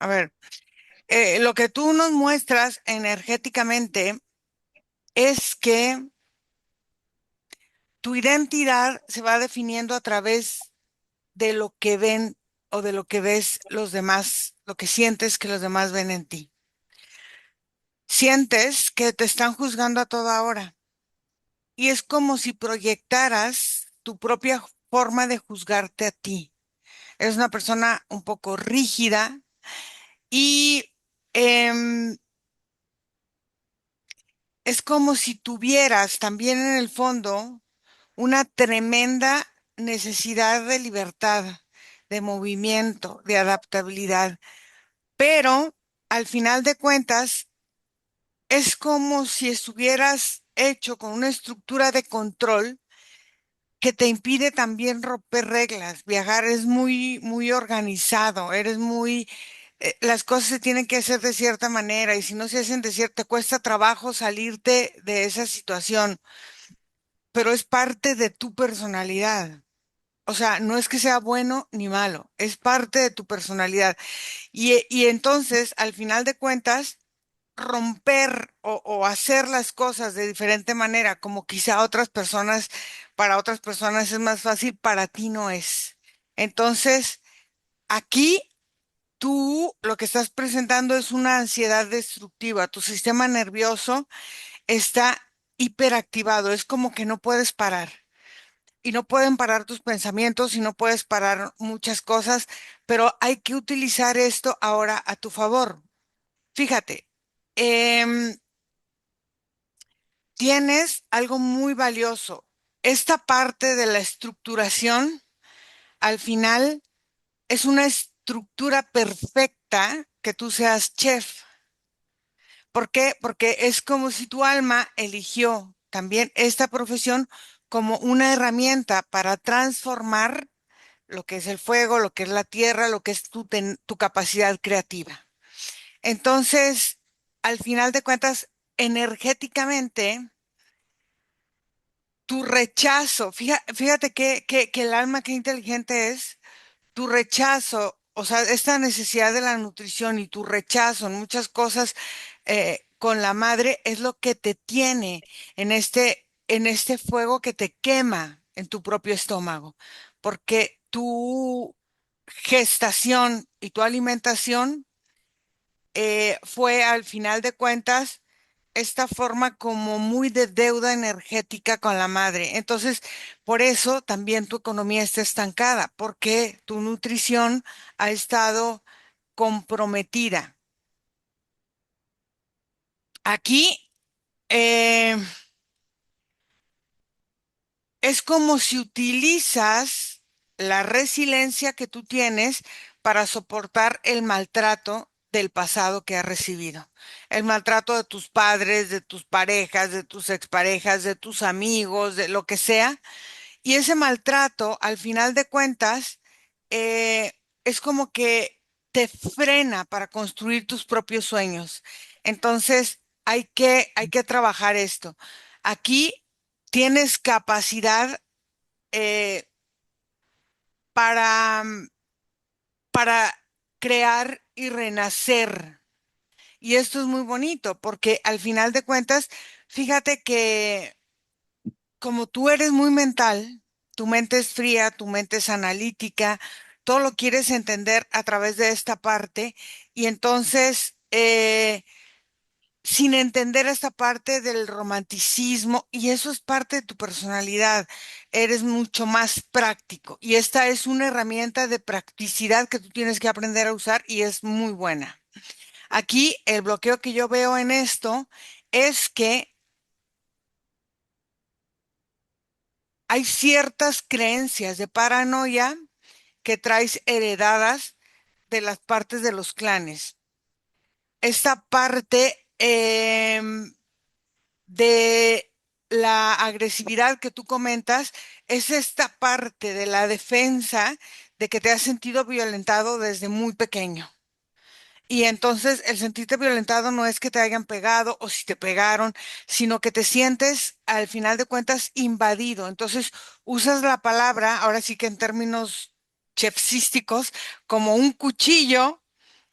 A ver, lo que tú nos muestras energéticamente es que tu identidad se va definiendo a través de lo que ven o de lo que ves los demás, lo que sientes que los demás ven en ti. Sientes que te están juzgando a toda hora y es como si proyectaras tu propia forma de juzgarte a ti. Eres una persona un poco rígida y em, es como si tuvieras también en el fondo una tremenda necesidad de libertad, de movimiento, de adaptabilidad. Pero al final de cuentas, es como si estuvieras hecho con una estructura de control que te impide también romper reglas. Viajar es muy, muy organizado, eres muy, las cosas se tienen que hacer de cierta manera y si no se hacen de cierta, te cuesta trabajo salirte de esa situación, pero es parte de tu personalidad. O sea, no es que sea bueno ni malo, es parte de tu personalidad. Y entonces, al final de cuentas, romper o hacer las cosas de diferente manera, como quizá otras personas, para otras personas es más fácil, para ti no es. Entonces, aquí tú lo que estás presentando es una ansiedad destructiva. Tu sistema nervioso está hiperactivado, es como que no puedes parar. Y no pueden parar tus pensamientos y no puedes parar muchas cosas, pero hay que utilizar esto ahora a tu favor. Fíjate, em, tienes algo muy valioso. Esta parte de la estructuración, al final, es una estructura perfecta que tú seas chef. ¿Por qué? Porque es como si tu alma eligió también esta profesión como una herramienta para transformar lo que es el fuego, lo que es la tierra, lo que es tu capacidad creativa. Entonces, al final de cuentas, energéticamente, tu rechazo, fíjate que el alma qué inteligente es, tu rechazo, o sea, esta necesidad de la nutrición y tu rechazo en muchas cosas con la madre es lo que te tiene en este fuego que te quema en tu propio estómago, porque tu gestación y tu alimentación fue al final de cuentas esta forma como muy de deuda energética con la madre. Entonces, por eso también tu economía está estancada, porque tu nutrición ha estado comprometida. Aquí eh, es como si utilizas la resiliencia que tú tienes para soportar el maltrato del pasado que has recibido. El maltrato de tus padres, de tus parejas, de tus exparejas, de tus amigos, de lo que sea. Y ese maltrato, al final de cuentas, es como que te frena para construir tus propios sueños. Entonces, hay que trabajar esto. Aquí tienes capacidad eh, para, para crear y renacer. Y esto es muy bonito porque al final de cuentas, fíjate que como tú eres muy mental, tu mente es fría, tu mente es analítica, todo lo quieres entender a través de esta parte y entonces, sin entender esta parte del romanticismo, y eso es parte de tu personalidad, eres mucho más práctico y esta es una herramienta de practicidad que tú tienes que aprender a usar y es muy buena. Aquí el bloqueo que yo veo en esto es que hay ciertas creencias de paranoia que traes heredadas de las partes de los clanes. Esta parte de la agresividad que tú comentas es esta parte de la defensa de que te has sentido violentado desde muy pequeño. Y entonces el sentirte violentado no es que te hayan pegado o si te pegaron, sino que te sientes al final de cuentas invadido. Entonces usas la palabra, ahora sí que en términos chefsísticos, como un cuchillo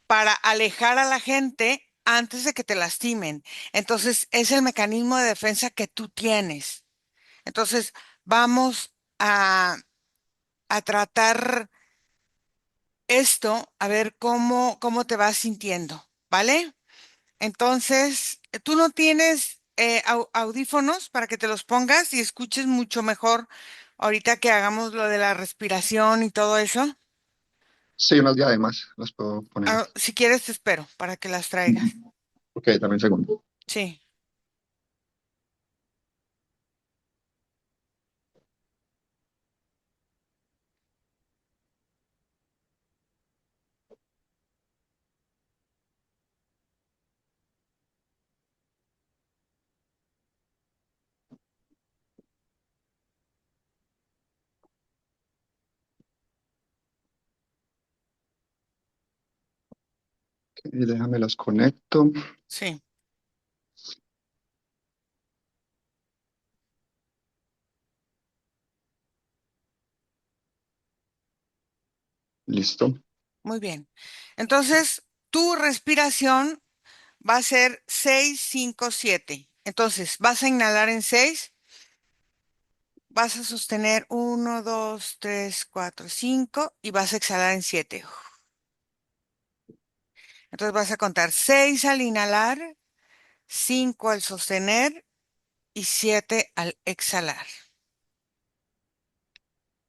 para alejar a la gente antes de que te lastimen. Entonces, es el mecanismo de defensa que tú tienes. Entonces, vamos a tratar esto, a ver cómo te vas sintiendo, ¿vale? Entonces, tú no tienes audífonos para que te los pongas y escuches mucho mejor ahorita que hagamos lo de la respiración y todo eso. Sí, unas diademas las puedo poner. Ah, si quieres, te espero para que las traigas. Ujú. Ok, dame un segundo. Sí, Y déjame las conecto. sí, Listo. muy bien. Entonces, tu respiración va a ser 6, 5, 7. Entonces, vas a inhalar en 6, vas a sostener 1, 2, 3, 4, 5 y vas a exhalar en 7. Entonces vas a contar 6 al inhalar, 5 al sostener y 7 al exhalar.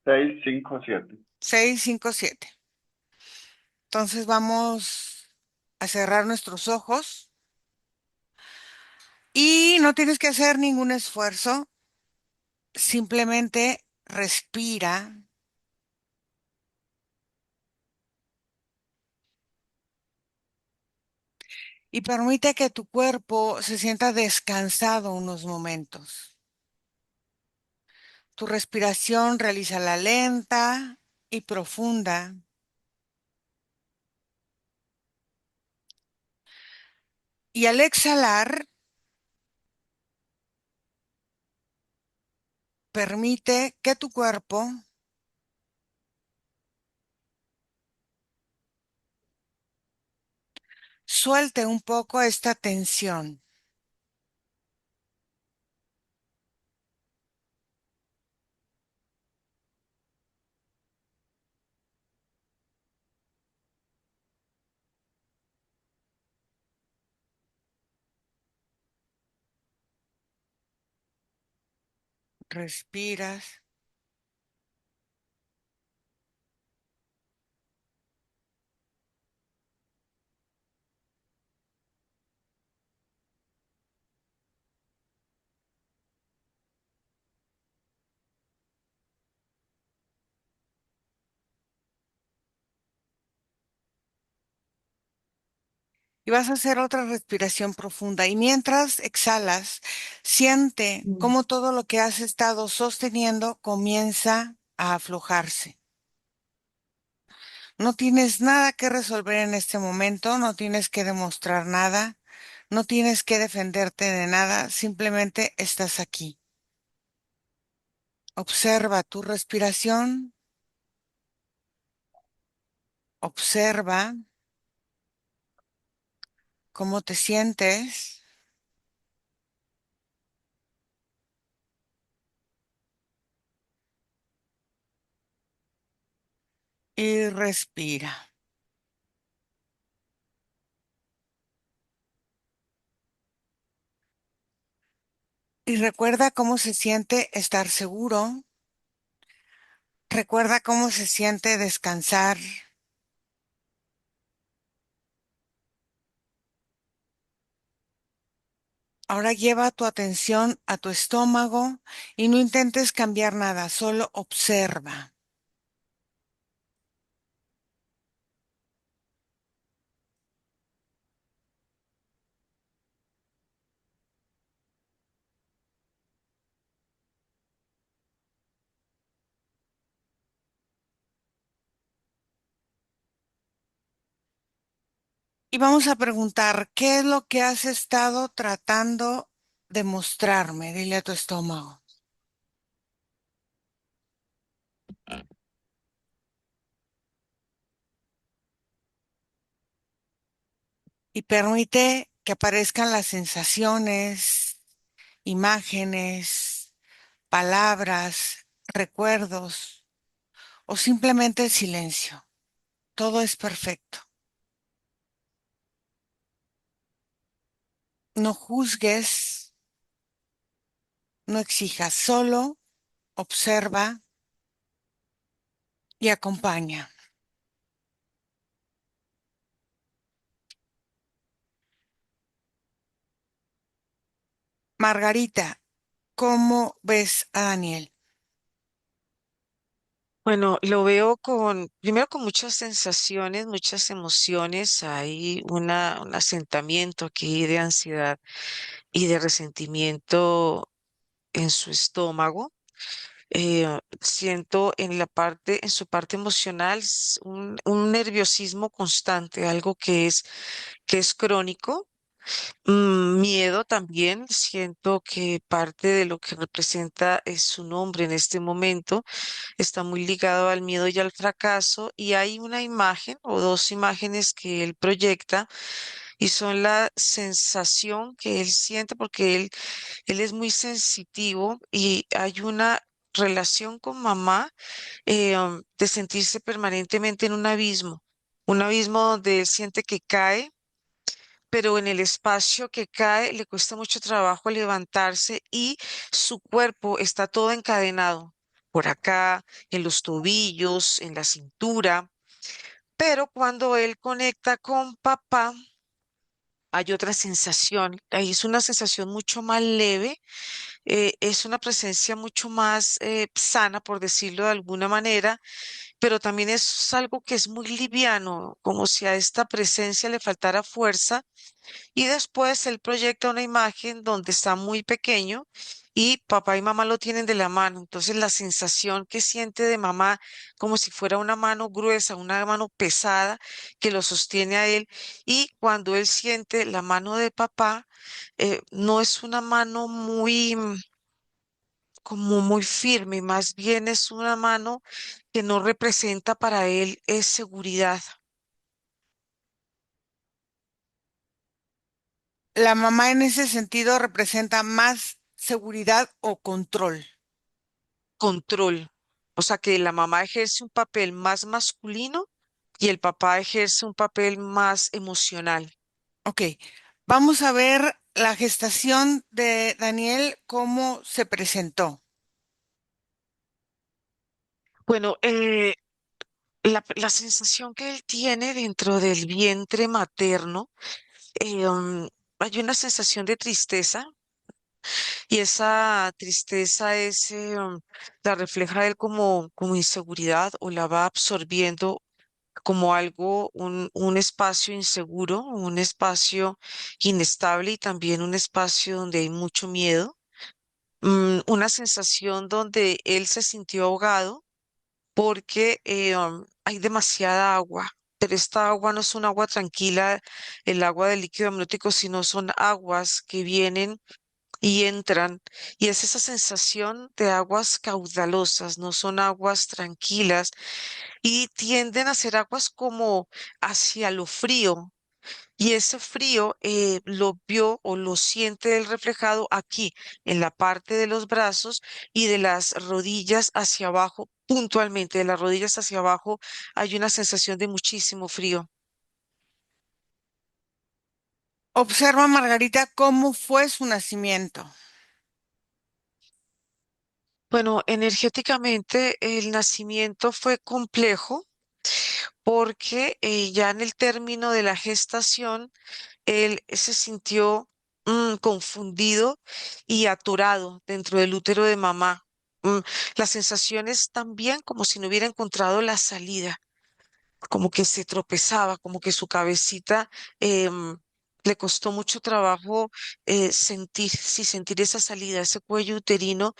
6, 5, 7. 6, 5, 7. Entonces vamos a cerrar nuestros ojos y no tienes que hacer ningún esfuerzo, simplemente respira y permite que tu cuerpo se sienta descansado unos momentos. Tu respiración la lenta y profunda. Y al exhalar, permite que tu cuerpo suelte un poco esta tensión. Respiras y vas a hacer otra respiración profunda. Y mientras exhalas, siente cómo todo lo que has estado sosteniendo comienza a aflojarse. No tienes nada que resolver en este momento, no tienes que demostrar nada, no tienes que defenderte de nada, simplemente estás aquí. Observa tu respiración, observa cómo te sientes y respira. Y recuerda cómo se siente estar seguro, recuerda cómo se siente descansar. Ahora lleva tu atención a tu estómago y no intentes cambiar nada, solo observa. Y vamos a preguntar, ¿qué es lo que has estado tratando de mostrarme? Dile a tu estómago. y permite que aparezcan las sensaciones, imágenes, palabras, recuerdos o simplemente el silencio. Todo es perfecto. No juzgues, no exijas, solo observa y acompaña. Margarita, ¿cómo ves a Daniel? Bueno, lo veo primero con muchas sensaciones, muchas emociones. Hay un asentamiento aquí de ansiedad y de resentimiento en su estómago. Siento en su parte emocional, un nerviosismo constante, algo que es crónico. Miedo también. Siento que parte de lo que representa es su nombre en este momento está muy ligado al miedo y al fracaso, y hay una imagen o dos imágenes que él proyecta y son la sensación que él siente porque él es muy sensitivo y hay una relación con mamá de sentirse permanentemente en un abismo donde él siente que cae. Pero en el espacio que cae le cuesta mucho trabajo levantarse y su cuerpo está todo encadenado por acá, en los tobillos, en la cintura. Pero cuando él conecta con papá, hay otra sensación. Ahí es una sensación mucho más leve, es una presencia mucho más sana, por decirlo de alguna manera, pero también es algo que es muy liviano, como si a esta presencia le faltara fuerza y después él proyecta una imagen donde está muy pequeño y papá y mamá lo tienen de la mano. Entonces la sensación que siente de mamá como si fuera una mano gruesa, una mano pesada que lo sostiene a él. Y cuando él siente la mano de papá, no es una mano como muy firme, más bien es una mano que no representa para él es seguridad, La mamá en ese sentido representa más seguridad o control. control. O sea que la mamá ejerce un papel más masculino y el papá ejerce un papel más emocional. Ok, vamos a ver la gestación de Daniel, cómo se presentó. Bueno, la sensación que él tiene dentro del vientre materno, hay una sensación de tristeza y esa tristeza la refleja él como inseguridad o la va absorbiendo como algo, un espacio inseguro, un espacio inestable y también un espacio donde hay mucho miedo, una sensación donde él se sintió ahogado porque hay demasiada agua. Pero esta agua no es un agua tranquila, el agua del líquido amniótico, sino son aguas que vienen y entran. Y es esa sensación de aguas caudalosas, no son aguas tranquilas y tienden a ser aguas como hacia lo frío. Y ese frío lo vio o lo siente él reflejado aquí, en la parte de los brazos y de las rodillas hacia abajo, puntualmente de las rodillas hacia abajo hay una sensación de muchísimo frío. Observa, Margarita, cómo fue su nacimiento. Bueno, energéticamente el nacimiento fue complejo porque ya en el término de la gestación, él se sintió confundido y atorado dentro del útero de mamá. Mm, las sensaciones también como si no hubiera encontrado la salida, como que se tropezaba, como que su cabecita Le costó mucho trabajo sentir, sí, sentir esa salida, ese cuello uterino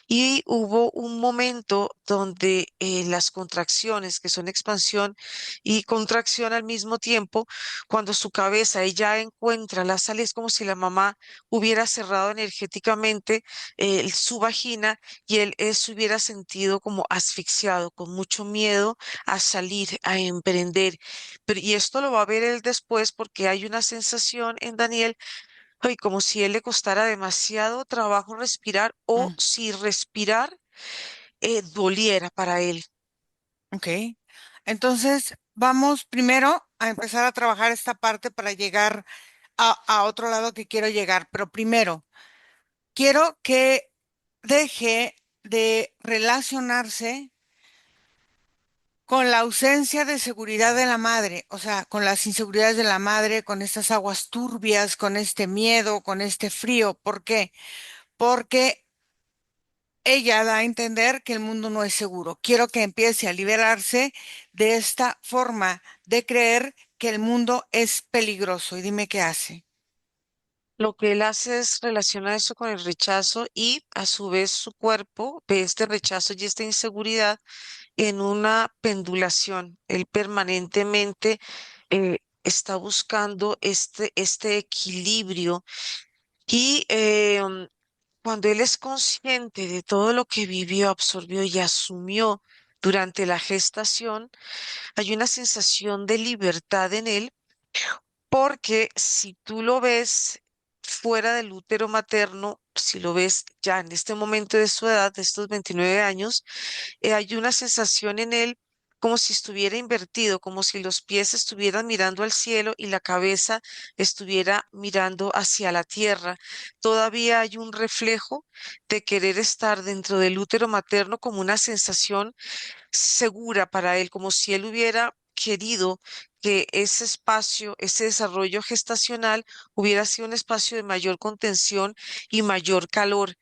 y hubo un momento donde las contracciones, que son expansión y contracción al mismo tiempo, cuando su cabeza ella encuentra la salida, es como si la mamá hubiera cerrado energéticamente su vagina y él se hubiera sentido como asfixiado, con mucho miedo a salir, a emprender. Pero, y esto lo va a ver él después porque hay una sensación en Daniel ay, como si él le costara demasiado trabajo respirar o Mm, si respirar doliera para él. ok. Entonces, vamos primero a empezar a trabajar esta parte para llegar a otro lado que quiero llegar. Pero primero, quiero que deje de relacionarse con la ausencia de seguridad de la madre, o sea, con las inseguridades de la madre, con estas aguas turbias, con este miedo, con este frío. ¿Por qué? Porque ella da a entender que el mundo no es seguro. Quiero que empiece a liberarse de esta forma de creer que el mundo es peligroso. Y dime qué hace. Lo que él hace es relaciona eso con el rechazo y a su vez su cuerpo ve este rechazo y esta inseguridad en una pendulación. Él permanentemente está buscando este equilibrio y cuando él es consciente de todo lo que vivió, absorbió y asumió durante la gestación, hay una sensación de libertad en él, porque si tú lo ves fuera del útero materno, si lo ves ya en este momento de su edad, de estos 29 años, hay una sensación en él como si estuviera invertido, como si los pies estuvieran mirando al cielo y la cabeza estuviera mirando hacia la tierra. Todavía hay un reflejo de querer estar dentro del útero materno como una sensación segura para él, como si él hubiera querido que ese espacio, ese desarrollo gestacional hubiera sido un espacio de mayor contención y mayor calor.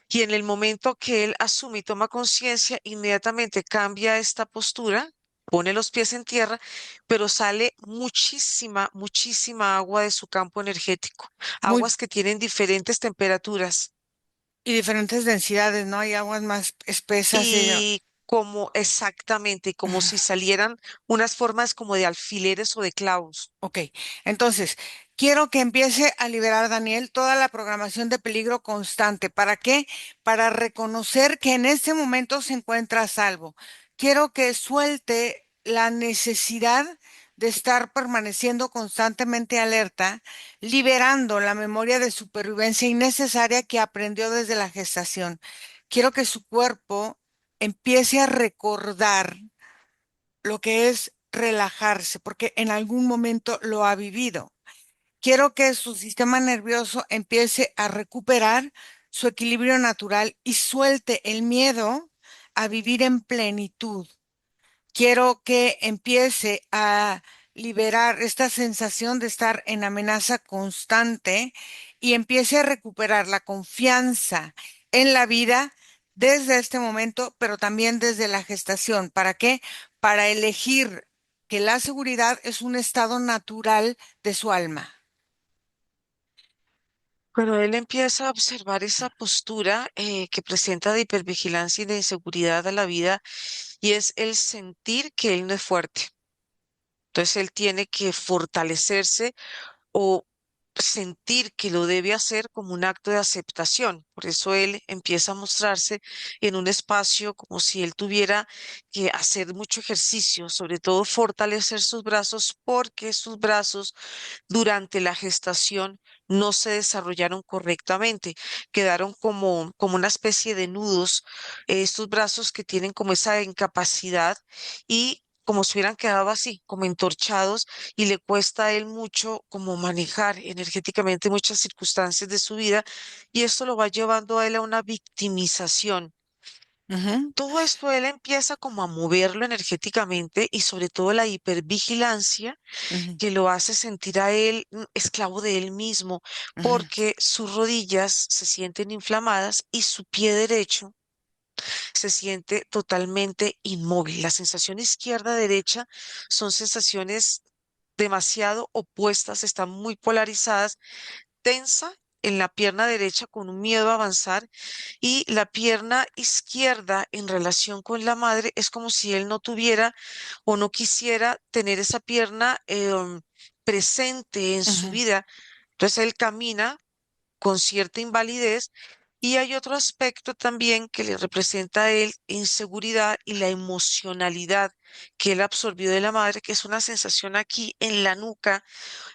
Y en el momento que él asume y toma conciencia, inmediatamente cambia esta postura, pone los pies en tierra, pero sale muchísima, muchísima agua de su campo energético, Muy, aguas que tienen diferentes temperaturas. y diferentes densidades, ¿no? Hay aguas más espesas y Y como exactamente, como si salieran unas formas como de alfileres o de clavos. ok, entonces, quiero que empiece a liberar, Daniel, toda la programación de peligro constante. ¿Para qué? Para reconocer que en este momento se encuentra a salvo. Quiero que suelte la necesidad de estar permaneciendo constantemente alerta, liberando la memoria de supervivencia innecesaria que aprendió desde la gestación. Quiero que su cuerpo empiece a recordar lo que es relajarse, porque en algún momento lo ha vivido. Quiero que su sistema nervioso empiece a recuperar su equilibrio natural y suelte el miedo a vivir en plenitud. Quiero que empiece a liberar esta sensación de estar en amenaza constante y empiece a recuperar la confianza en la vida desde este momento, pero también desde la gestación. ¿Para qué? Para elegir que la seguridad es un estado natural de su alma. Cuando él empieza a observar esa postura que presenta de hipervigilancia y de inseguridad a la vida, y es el sentir que él no es fuerte. Entonces él tiene que fortalecerse o sentir que lo debe hacer como un acto de aceptación. Por eso él empieza a mostrarse en un espacio como si él tuviera que hacer mucho ejercicio, sobre todo fortalecer sus brazos, porque sus brazos durante la gestación no se desarrollaron correctamente, quedaron como una especie de nudos, estos brazos que tienen como esa incapacidad y como si hubieran quedado así, como entorchados, y le cuesta a él mucho como manejar energéticamente muchas circunstancias de su vida, y esto lo va llevando a él a una victimización. Ujú, Todo esto él empieza como a moverlo energéticamente y sobre todo la hipervigilancia ujú, que lo hace sentir a él esclavo de él mismo, ujú. porque sus rodillas se sienten inflamadas y su pie derecho se siente totalmente inmóvil. La sensación izquierda-derecha son sensaciones demasiado opuestas, están muy polarizadas, tensa en la pierna derecha con un miedo a avanzar y la pierna izquierda en relación con la madre es como si él no tuviera o no quisiera tener esa pierna presente en su Ujú. vida. Entonces él camina con cierta invalidez y hay otro aspecto también que le representa a él inseguridad y la emocionalidad que él absorbió de la madre, que es una sensación aquí en la nuca,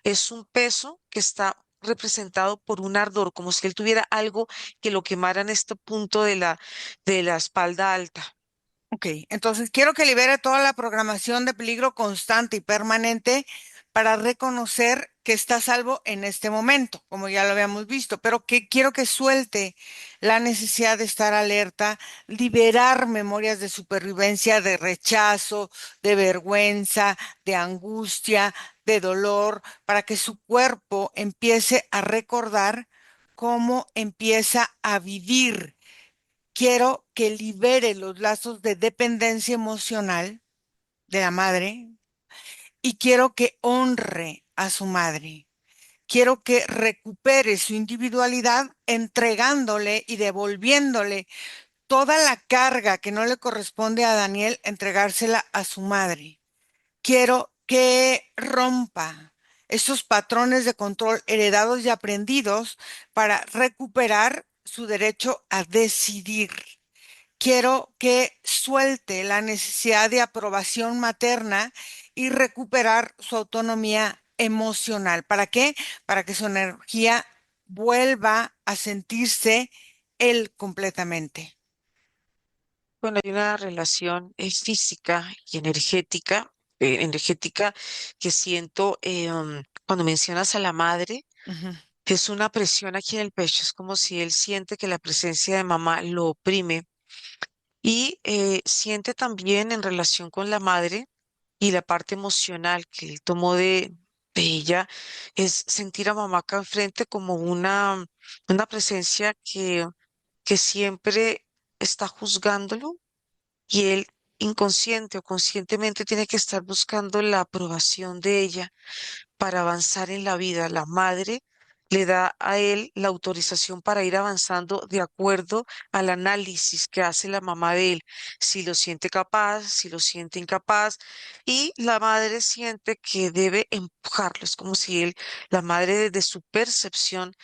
es un peso que está representado por un ardor, como si él tuviera algo que lo quemara en este punto de la espalda alta. Ok, entonces quiero que libere toda la programación de peligro constante y permanente para reconocer que está a salvo en este momento, como ya lo habíamos visto, pero que quiero que suelte la necesidad de estar alerta, liberar memorias de supervivencia, de rechazo, de vergüenza, de angustia, de dolor, para que su cuerpo empiece a recordar cómo empieza a vivir. Quiero que libere los lazos de dependencia emocional de la madre y quiero que honre a su madre. Quiero que recupere su individualidad entregándole y devolviéndole toda la carga que no le corresponde a Daniel, entregársela a su madre. Quiero que rompa esos patrones de control heredados y aprendidos para recuperar su derecho a decidir. Quiero que suelte la necesidad de aprobación materna y recuperar su autonomía emocional. ¿Para qué? Para que su energía vuelva a sentirse él completamente. Bueno, hay una relación física y energética que siento cuando mencionas a la madre, Ujú, que es una presión aquí en el pecho, es como si él siente que la presencia de mamá lo oprime y siente también en relación con la madre y la parte emocional que él tomó de ella, es sentir a mamá acá enfrente como una presencia que siempre está juzgándolo y él inconsciente o conscientemente tiene que estar buscando la aprobación de ella para avanzar en la vida. La madre le da a él la autorización para ir avanzando de acuerdo al análisis que hace la mamá de él, si lo siente capaz, si lo siente incapaz, y la madre siente que debe empujarlo. Es como si él, la madre desde su percepción,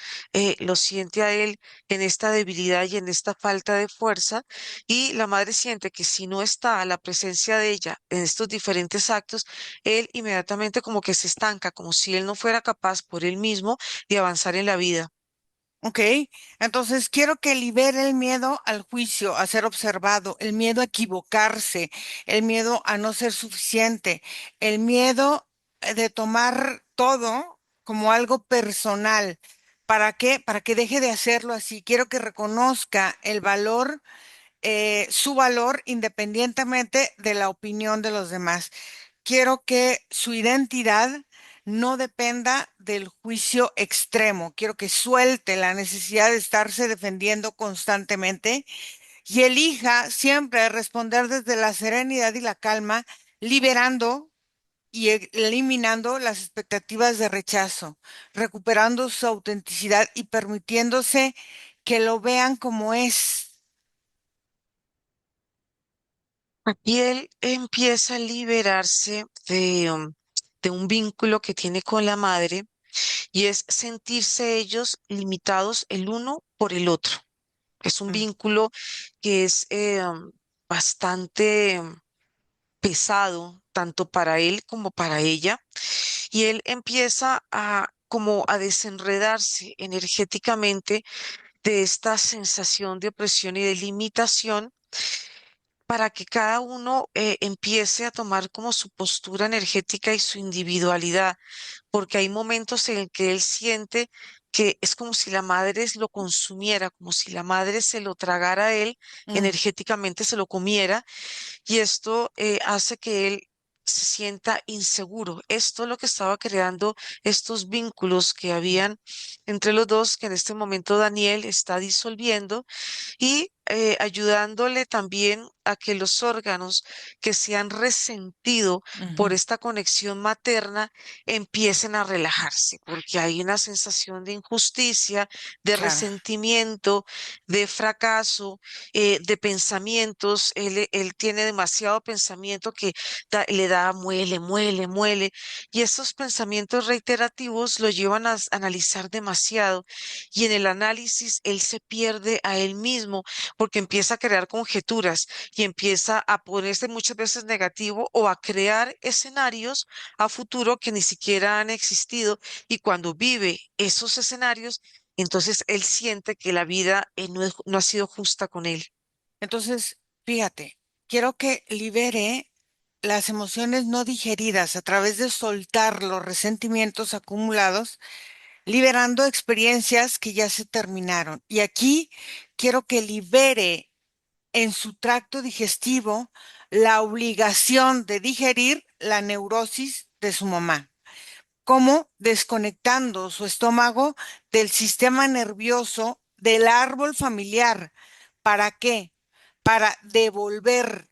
lo siente a él en esta debilidad y en esta falta de fuerza, y la madre siente que si no está a la presencia de ella en estos diferentes actos, él inmediatamente como que se estanca, como si él no fuera capaz por él mismo de avanzar en la vida. ¿ok? Entonces quiero que libere el miedo al juicio, a ser observado, el miedo a equivocarse, el miedo a no ser suficiente, el miedo de tomar todo como algo personal. ¿Para qué? Para que deje de hacerlo así. Quiero que reconozca el valor, su valor independientemente de la opinión de los demás. Quiero que su identidad no dependa del juicio extremo. Quiero que suelte la necesidad de estarse defendiendo constantemente y elija siempre responder desde la serenidad y la calma, liberando y eliminando las expectativas de rechazo, recuperando su autenticidad y permitiéndose que lo vean como es. Aquí él empieza a liberarse de un vínculo que tiene con la madre y es sentirse ellos limitados el uno por el otro. Es un Mm, vínculo que es bastante pesado, tanto para él como para ella, y él empieza a como a desenredarse energéticamente de esta sensación de opresión y de limitación para que cada uno empiece a tomar como su postura energética y su individualidad, porque hay momentos en que él siente que es como si la madre lo consumiera, como si la madre se lo tragara a él, mm, energéticamente se lo comiera, y esto hace que él se sienta inseguro. Esto es lo que estaba creando estos vínculos que habían entre los dos, que en este momento Daniel está disolviendo y ayudándole también a que los órganos que se han resentido por Ujú. esta conexión materna empiecen a relajarse, porque hay una sensación de injusticia, de Claro. resentimiento, de fracaso, de pensamientos. Él tiene demasiado pensamiento que le da muele, muele, muele, y esos pensamientos reiterativos lo llevan a analizar demasiado, y en el análisis él se pierde a él mismo porque empieza a crear conjeturas y empieza a ponerse muchas veces negativo o a crear escenarios a futuro que ni siquiera han existido, y cuando vive esos escenarios, entonces él siente que la vida no ha sido justa con él. Entonces, fíjate, quiero que libere las emociones no digeridas a través de soltar los resentimientos acumulados, liberando experiencias que ya se terminaron. Y aquí quiero que libere en su tracto digestivo la obligación de digerir la neurosis de su mamá, como desconectando su estómago del sistema nervioso del árbol familiar. ¿Para qué? Para devolver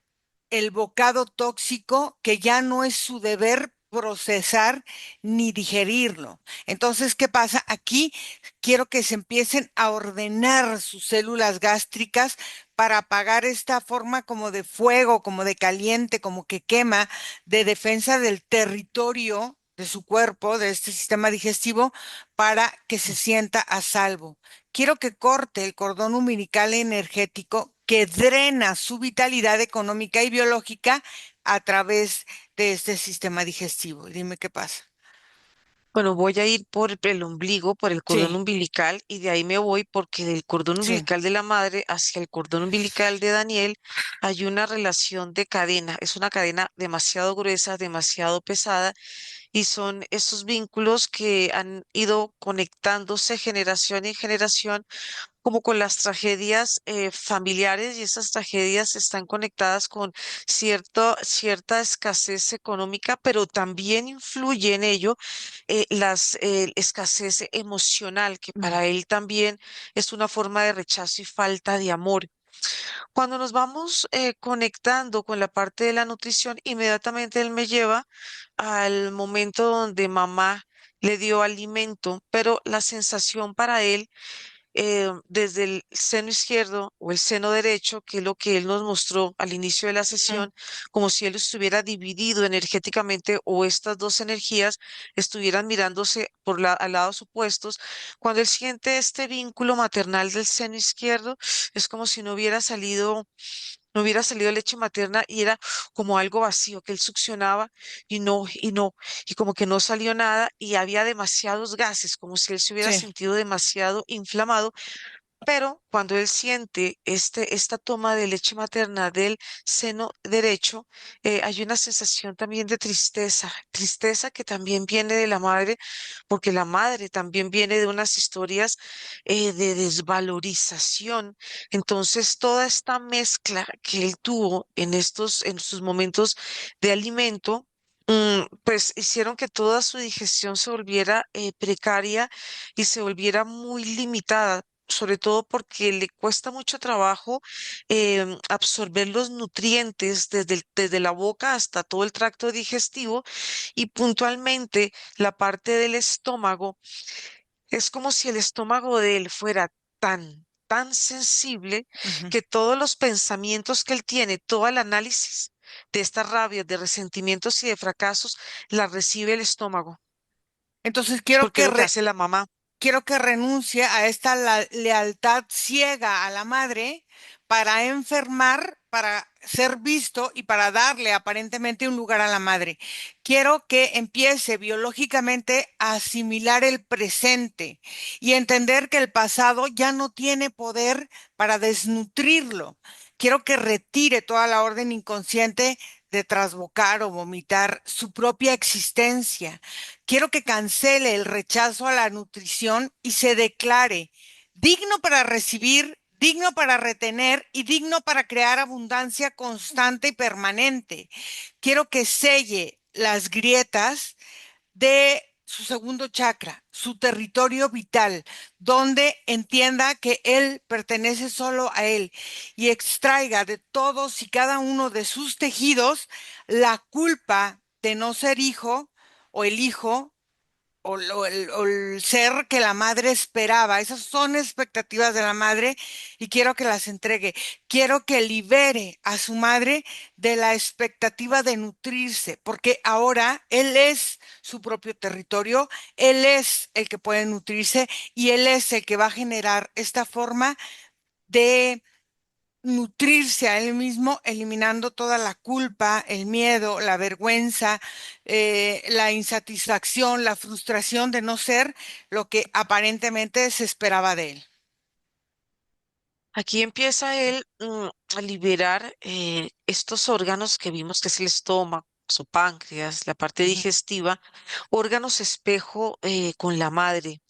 el bocado tóxico que ya no es su deber procesar ni digerirlo. Entonces, ¿qué pasa? Aquí quiero que se empiecen a ordenar sus células gástricas para apagar esta forma como de fuego, como de caliente, como que quema, de defensa del territorio de su cuerpo, de este sistema digestivo, para que se sienta a salvo. Quiero que corte el cordón umbilical energético que drena su vitalidad económica y biológica a través de este sistema digestivo. Dime qué pasa. Bueno, voy a ir por el ombligo, por el cordón Sí, umbilical, y de ahí me voy porque del cordón sí. umbilical de la madre hacia el cordón umbilical de Daniel hay una relación de cadena. Es una cadena demasiado gruesa, demasiado pesada, y son esos vínculos que han ido conectándose generación en generación, como con las tragedias familiares, y esas tragedias están conectadas con cierta escasez económica, pero también influye en ello las escasez emocional, que Mm, para él también es una forma de rechazo y falta de amor. Cuando nos vamos conectando con la parte de la nutrición, inmediatamente él me lleva al momento donde mamá le dio alimento, pero la sensación para él desde el seno izquierdo o el seno derecho, que es lo que él nos mostró al inicio de la mm. sesión, como si él estuviera dividido energéticamente o estas dos energías estuvieran mirándose a lados opuestos. Cuando él siente este vínculo maternal del seno izquierdo, es como si no hubiera salido leche materna, y era como algo vacío que él succionaba y como que no salió nada, y había demasiados gases, como si él se hubiera Sí. sentido demasiado inflamado. Pero cuando él siente esta toma de leche materna del seno derecho, hay una sensación también de tristeza, tristeza que también viene de la madre, porque la madre también viene de unas historias de desvalorización. Entonces, toda esta mezcla que él tuvo en sus momentos de alimento, pues hicieron que toda su digestión se volviera precaria y se volviera muy limitada, sobre todo porque le cuesta mucho trabajo absorber los nutrientes desde la boca hasta todo el tracto digestivo, y puntualmente la parte del estómago. Es como si el estómago de él fuera tan sensible Ujú. que todos los pensamientos que él tiene, todo el análisis de estas rabias, de resentimientos y de fracasos, la recibe el estómago, Entonces porque es lo que hace la mamá. quiero que renuncie a esta lealtad ciega a la madre para enfermar, para ser visto y para darle aparentemente un lugar a la madre. Quiero que empiece biológicamente a asimilar el presente y entender que el pasado ya no tiene poder para desnutrirlo. Quiero que retire toda la orden inconsciente de trasbocar o vomitar su propia existencia. Quiero que cancele el rechazo a la nutrición y se declare digno para recibir, digno para retener y digno para crear abundancia constante y permanente. Quiero que selle las grietas de su segundo chakra, su territorio vital, donde entienda que él pertenece solo a él y extraiga de todos y cada uno de sus tejidos la culpa de no ser hijo o el hijo o el ser que la madre esperaba. Esas son expectativas de la madre y quiero que las entregue. Quiero que libere a su madre de la expectativa de nutrirse, porque ahora él es su propio territorio, él es el que puede nutrirse y él es el que va a generar esta forma de nutrirse a él mismo, eliminando toda la culpa, el miedo, la vergüenza, la insatisfacción, la frustración de no ser lo que aparentemente se esperaba de él. Aquí empieza él a liberar estos órganos que vimos que es el estómago, su páncreas, la parte Ujú, digestiva, órganos espejo con la madre,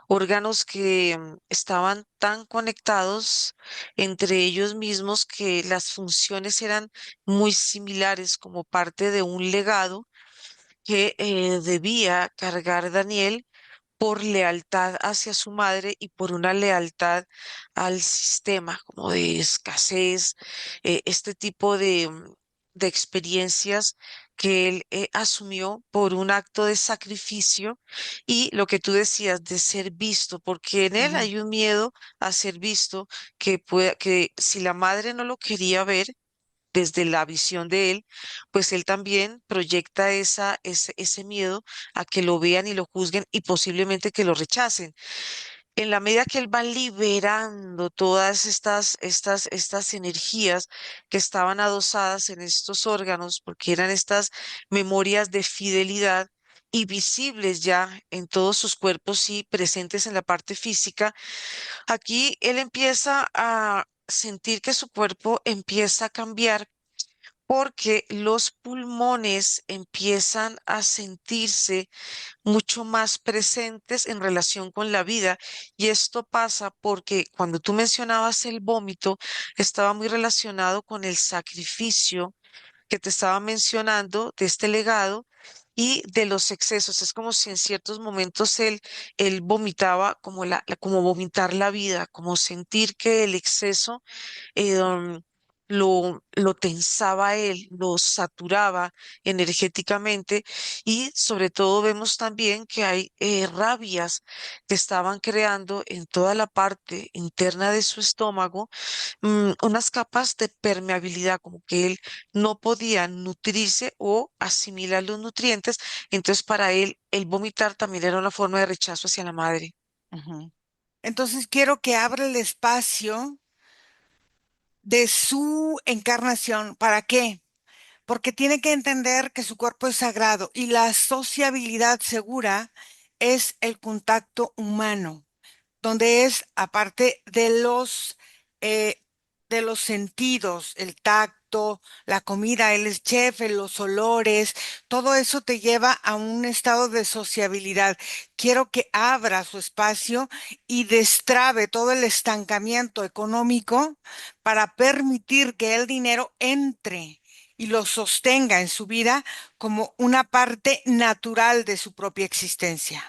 órganos que estaban tan conectados entre ellos mismos que las funciones eran muy similares como parte de un legado que debía cargar Daniel por lealtad hacia su madre y por una lealtad al sistema, como de escasez, este tipo de experiencias que él asumió por un acto de sacrificio y lo que tú decías de ser visto, porque en él ujú, hay un miedo a ser visto que si la madre no lo quería ver, desde la visión de él, pues él también proyecta ese miedo a que lo vean y lo juzguen y posiblemente que lo rechacen. En la medida que él va liberando todas estas energías que estaban adosadas en estos órganos, porque eran estas memorias de fidelidad y visibles ya en todos sus cuerpos y presentes en la parte física, aquí él empieza a sentir que su cuerpo empieza a cambiar porque los pulmones empiezan a sentirse mucho más presentes en relación con la vida. Y esto pasa porque cuando tú mencionabas el vómito, estaba muy relacionado con el sacrificio que te estaba mencionando de este legado. Y de los excesos, es como si en ciertos momentos él vomitaba como como vomitar la vida, como sentir que el exceso lo tensaba a él, lo saturaba energéticamente y sobre todo vemos también que hay rabias que estaban creando en toda la parte interna de su estómago unas capas de permeabilidad, como que él no podía nutrirse o asimilar los nutrientes, entonces para él el vomitar también era una forma de rechazo hacia la madre. ujú. Entonces quiero que abra el espacio de su encarnación. ¿Para qué? Porque tiene que entender que su cuerpo es sagrado y la sociabilidad segura es el contacto humano, donde es, aparte eh, de los sentidos, el tacto, la comida, él es chef, los olores, todo eso te lleva a un estado de sociabilidad. Quiero que abra su espacio y destrabe todo el estancamiento económico para permitir que el dinero entre y lo sostenga en su vida como una parte natural de su propia existencia.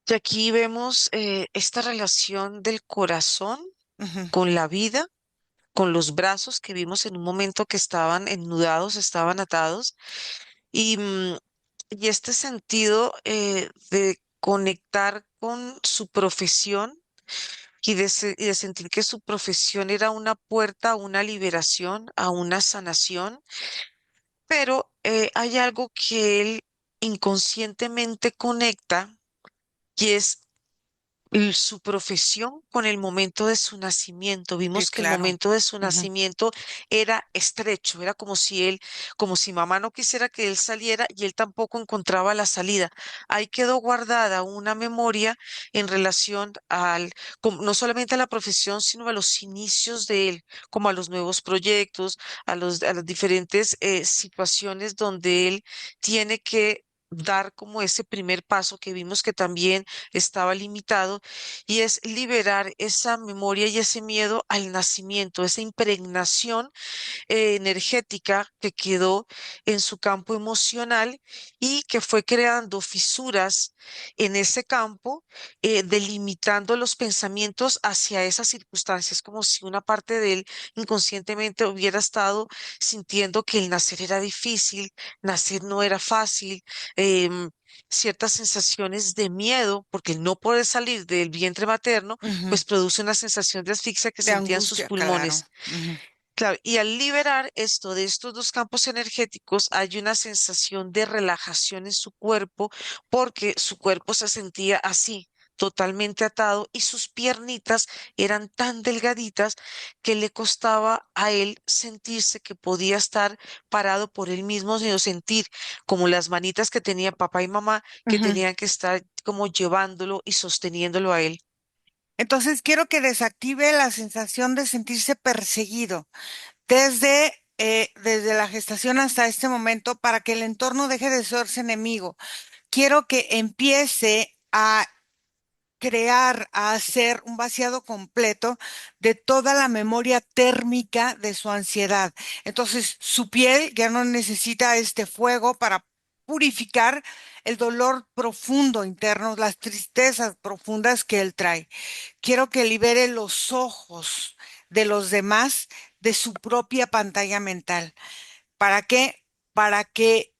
Y aquí vemos esta relación del corazón Ujú, con la vida, con los brazos que vimos en un momento que estaban ennudados, estaban atados, y, y este sentido de conectar con su profesión y de sentir que su profesión era una puerta a una liberación, a una sanación, pero hay algo que él inconscientemente conecta y es su profesión con el momento de su nacimiento. sí, Vimos que el claro. momento de su Ujú, nacimiento era estrecho, era como si él, como si mamá no quisiera que él saliera y él tampoco encontraba la salida. Ahí quedó guardada una memoria en relación no solamente a la profesión, sino a los inicios de él, como a los nuevos proyectos, a las diferentes situaciones donde él tiene que dar como ese primer paso que vimos que también estaba limitado, y es liberar esa memoria y ese miedo al nacimiento, esa impregnación energética que quedó en su campo emocional y que fue creando fisuras en ese campo, delimitando los pensamientos hacia esas circunstancias, como si una parte de él inconscientemente hubiera estado sintiendo que el nacer era difícil, nacer no era fácil, em, ciertas sensaciones de miedo, porque el no poder salir del vientre materno, Ujú. pues produce una sensación de asfixia que De sentía en sus angustia, claro. pulmones. Ujú. Claro, y al liberar esto de estos dos campos energéticos, hay una sensación de relajación en su cuerpo, porque su cuerpo se sentía así, totalmente atado, y sus piernitas eran tan delgaditas que le costaba a él sentirse que podía estar parado por él mismo, sino sentir como las manitas que tenía papá y mamá, que Ujú. tenían que estar como llevándolo y sosteniéndolo a él. Entonces quiero que desactive la sensación de sentirse perseguido desde la gestación hasta este momento para que el entorno deje de ser su enemigo. Quiero que empiece a crear, a hacer un vaciado completo de toda la memoria térmica de su ansiedad. Entonces, su piel ya no necesita este fuego para purificar el dolor profundo interno, las tristezas profundas que él trae. Quiero que libere los ojos de los demás de su propia pantalla mental. ¿Para qué? Para que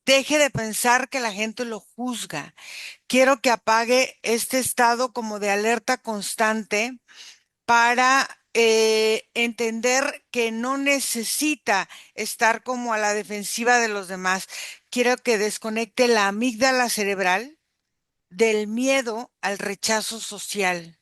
deje de pensar que la gente lo juzga. Quiero que apague este estado como de alerta constante para entender que no necesita estar como a la defensiva de los demás. Quiero que desconecte la amígdala cerebral del miedo al rechazo social.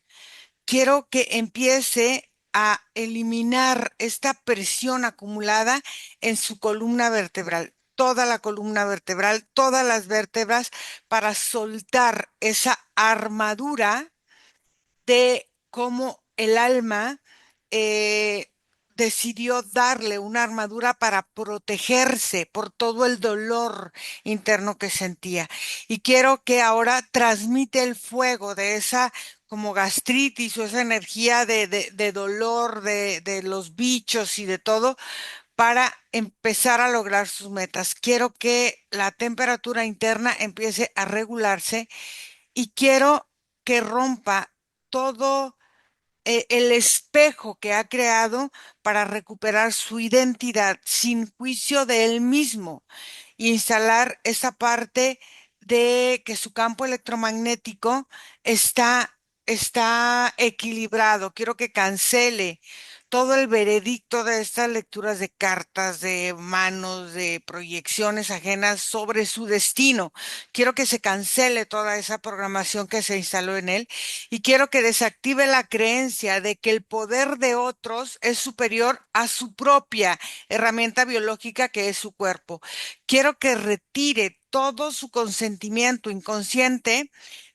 Quiero que empiece a eliminar esta presión acumulada en su columna vertebral, toda la columna vertebral, todas las vértebras, para soltar esa armadura de cómo el alma eh, decidió darle una armadura para protegerse por todo el dolor interno que sentía. Y quiero que ahora transmite el fuego de esa como gastritis o esa energía de dolor de los bichos y de todo para empezar a lograr sus metas. Quiero que la temperatura interna empiece a regularse y quiero que rompa todo el espejo que ha creado para recuperar su identidad sin juicio de él mismo y instalar esa parte de que su campo electromagnético está, está equilibrado. Quiero que cancele todo el veredicto de estas lecturas de cartas, de manos, de proyecciones ajenas sobre su destino. Quiero que se cancele toda esa programación que se instaló en él y quiero que desactive la creencia de que el poder de otros es superior a su propia herramienta biológica que es su cuerpo. Quiero que retire todo su consentimiento inconsciente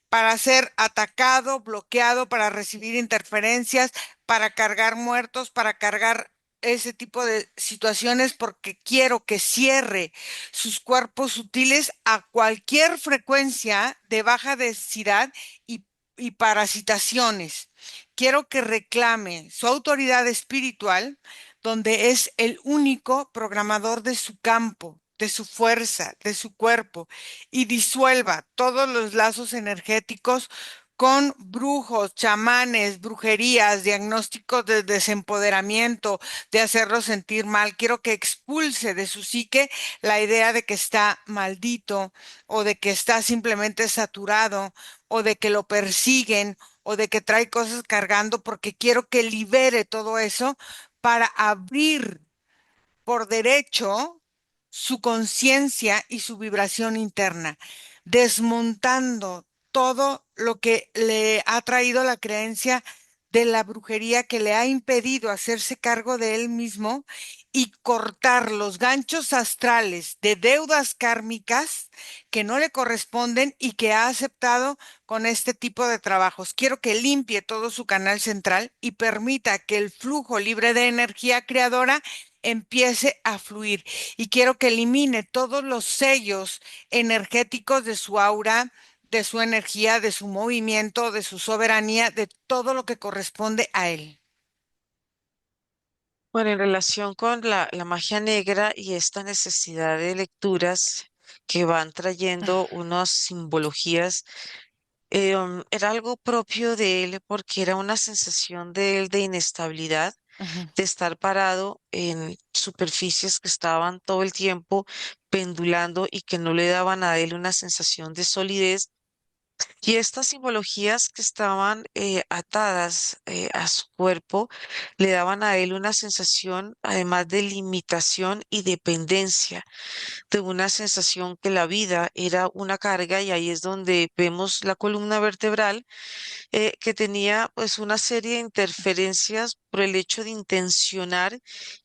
para ser atacado, bloqueado, para recibir interferencias, para cargar muertos, para cargar ese tipo de situaciones, porque quiero que cierre sus cuerpos sutiles a cualquier frecuencia de baja densidad y, y parasitaciones. Quiero que reclame su autoridad espiritual, donde es el único programador de su campo, de su fuerza, de su cuerpo y disuelva todos los lazos energéticos con brujos, chamanes, brujerías, diagnósticos de desempoderamiento, de hacerlo sentir mal. Quiero que expulse de su psique la idea de que está maldito o de que está simplemente saturado o de que lo persiguen o de que trae cosas cargando, porque quiero que libere todo eso para abrir por derecho su conciencia y su vibración interna, desmontando todo lo que le ha traído la creencia de la brujería que le ha impedido hacerse cargo de él mismo y cortar los ganchos astrales de deudas kármicas que no le corresponden y que ha aceptado con este tipo de trabajos. Quiero que limpie todo su canal central y permita que el flujo libre de energía creadora empiece a fluir. Y quiero que elimine todos los sellos energéticos de su aura, de su energía, de su movimiento, de su soberanía, de todo lo que corresponde a él. Bueno, en relación con la magia negra y esta necesidad de lecturas que van trayendo unas simbologías, era algo propio de él porque era una sensación de él de inestabilidad, Ujú, de estar parado en superficies que estaban todo el tiempo pendulando y que no le daban a él una sensación de solidez. Y estas simbologías que estaban atadas a su cuerpo le daban a él una sensación, además de limitación y dependencia, de una sensación que la vida era una carga y ahí es donde vemos la columna vertebral que tenía pues una serie de interferencias por el hecho de intencionar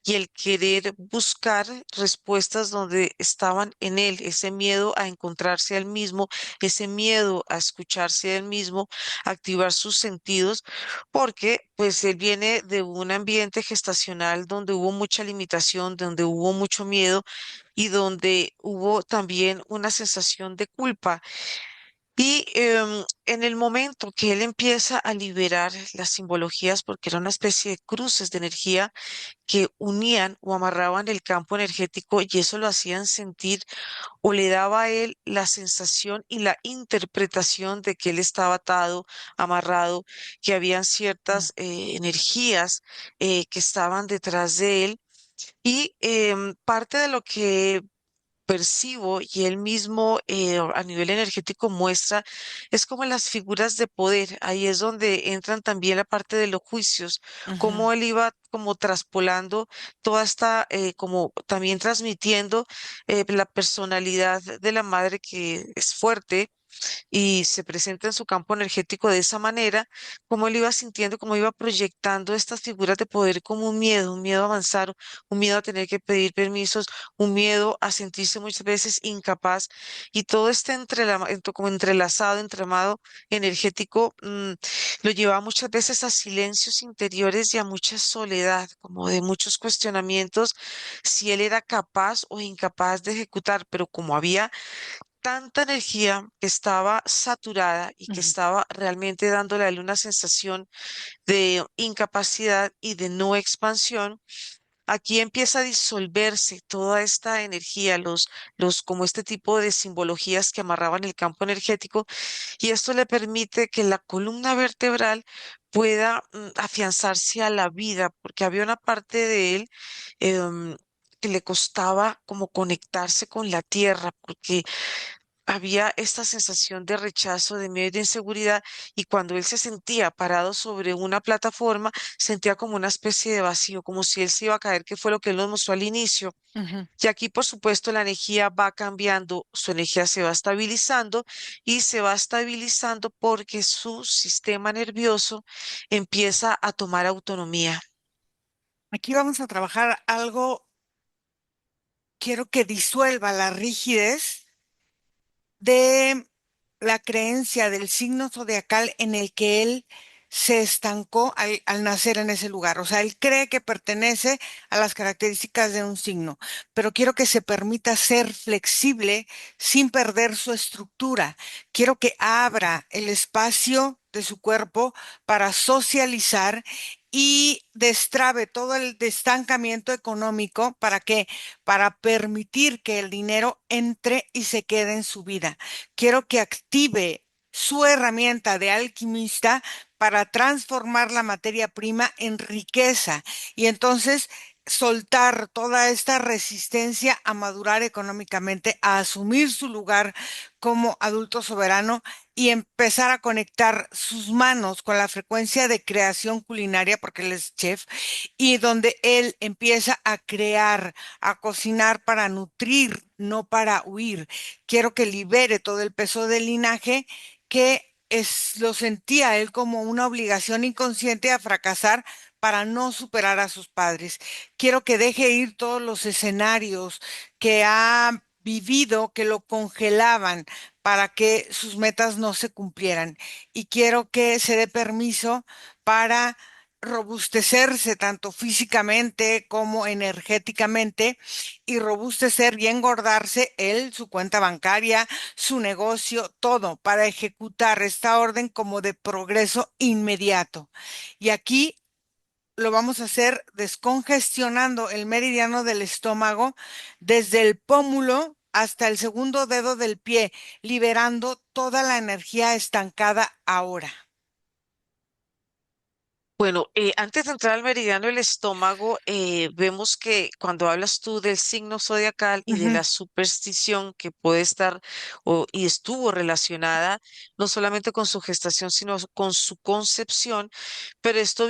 y el querer buscar respuestas donde estaban en él, ese miedo a encontrarse a él mismo, ese miedo a escucharse a él mismo, activar sus sentidos, porque pues él viene de un ambiente gestacional donde hubo mucha limitación, donde hubo mucho miedo y donde hubo también una sensación de culpa. Y en el momento que él empieza a liberar las simbologías, porque era una especie de cruces de energía que unían o amarraban el campo energético y eso lo hacían sentir o le daba a él la sensación y la interpretación de que él estaba atado, amarrado, que habían ujú, ciertas energías que estaban detrás de él. Y parte de lo que percibo y él mismo a nivel energético muestra, es como las figuras de poder. Ahí es donde entran también la parte de los juicios, ujú, cómo él iba como traspolando toda esta, como también transmitiendo la personalidad de la madre que es fuerte y se presenta en su campo energético de esa manera, cómo él iba sintiendo, cómo iba proyectando estas figuras de poder como un miedo a avanzar, un miedo a tener que pedir permisos, un miedo a sentirse muchas veces incapaz y todo este como entrelazado, entramado energético, lo llevaba muchas veces a silencios interiores y a mucha soledad, como de muchos cuestionamientos si él era capaz o incapaz de ejecutar, pero como había tanta energía que estaba saturada y que ujú. estaba realmente dándole a él una sensación de incapacidad y de no expansión. Aquí empieza a disolverse toda esta energía, como este tipo de simbologías que amarraban el campo energético, y esto le permite que la columna vertebral pueda afianzarse a la vida, porque había una parte de él que le costaba como conectarse con la tierra, porque había esta sensación de rechazo, de miedo y de inseguridad, y cuando él se sentía parado sobre una plataforma, sentía como una especie de vacío, como si él se iba a caer, que fue lo que él nos mostró al inicio. Ujú. Y aquí, por supuesto, la energía va cambiando, su energía se va estabilizando y se va estabilizando porque su sistema nervioso empieza a tomar autonomía. Aquí vamos a trabajar algo, quiero que disuelva la rigidez de la creencia del signo zodiacal en el que él se estancó al nacer en ese lugar. O sea, él cree que pertenece a las características de un signo, pero quiero que se permita ser flexible sin perder su estructura. Quiero que abra el espacio de su cuerpo para socializar y destrabe todo el estancamiento económico. ¿Para qué? Para permitir que el dinero entre y se quede en su vida. Quiero que active su herramienta de alquimista para transformar la materia prima en riqueza y entonces soltar toda esta resistencia a madurar económicamente, a asumir su lugar como adulto soberano y empezar a conectar sus manos con la frecuencia de creación culinaria, porque él es chef, y donde él empieza a crear, a cocinar para nutrir, no para huir. Quiero que libere todo el peso del linaje que lo sentía él como una obligación inconsciente a fracasar para no superar a sus padres. Quiero que deje ir todos los escenarios que ha vivido, que lo congelaban para que sus metas no se cumplieran. Y quiero que se dé permiso para robustecerse tanto físicamente como energéticamente y robustecer y engordarse él, su cuenta bancaria, su negocio, todo para ejecutar esta orden como de progreso inmediato. Y aquí lo vamos a hacer descongestionando el meridiano del estómago desde el pómulo hasta el segundo dedo del pie, liberando toda la energía estancada ahora. Bueno, antes de entrar al meridiano del estómago, vemos que cuando hablas tú del signo zodiacal y de Ujú, la superstición que puede estar y estuvo relacionada no solamente con su gestación, sino con su concepción, pero esto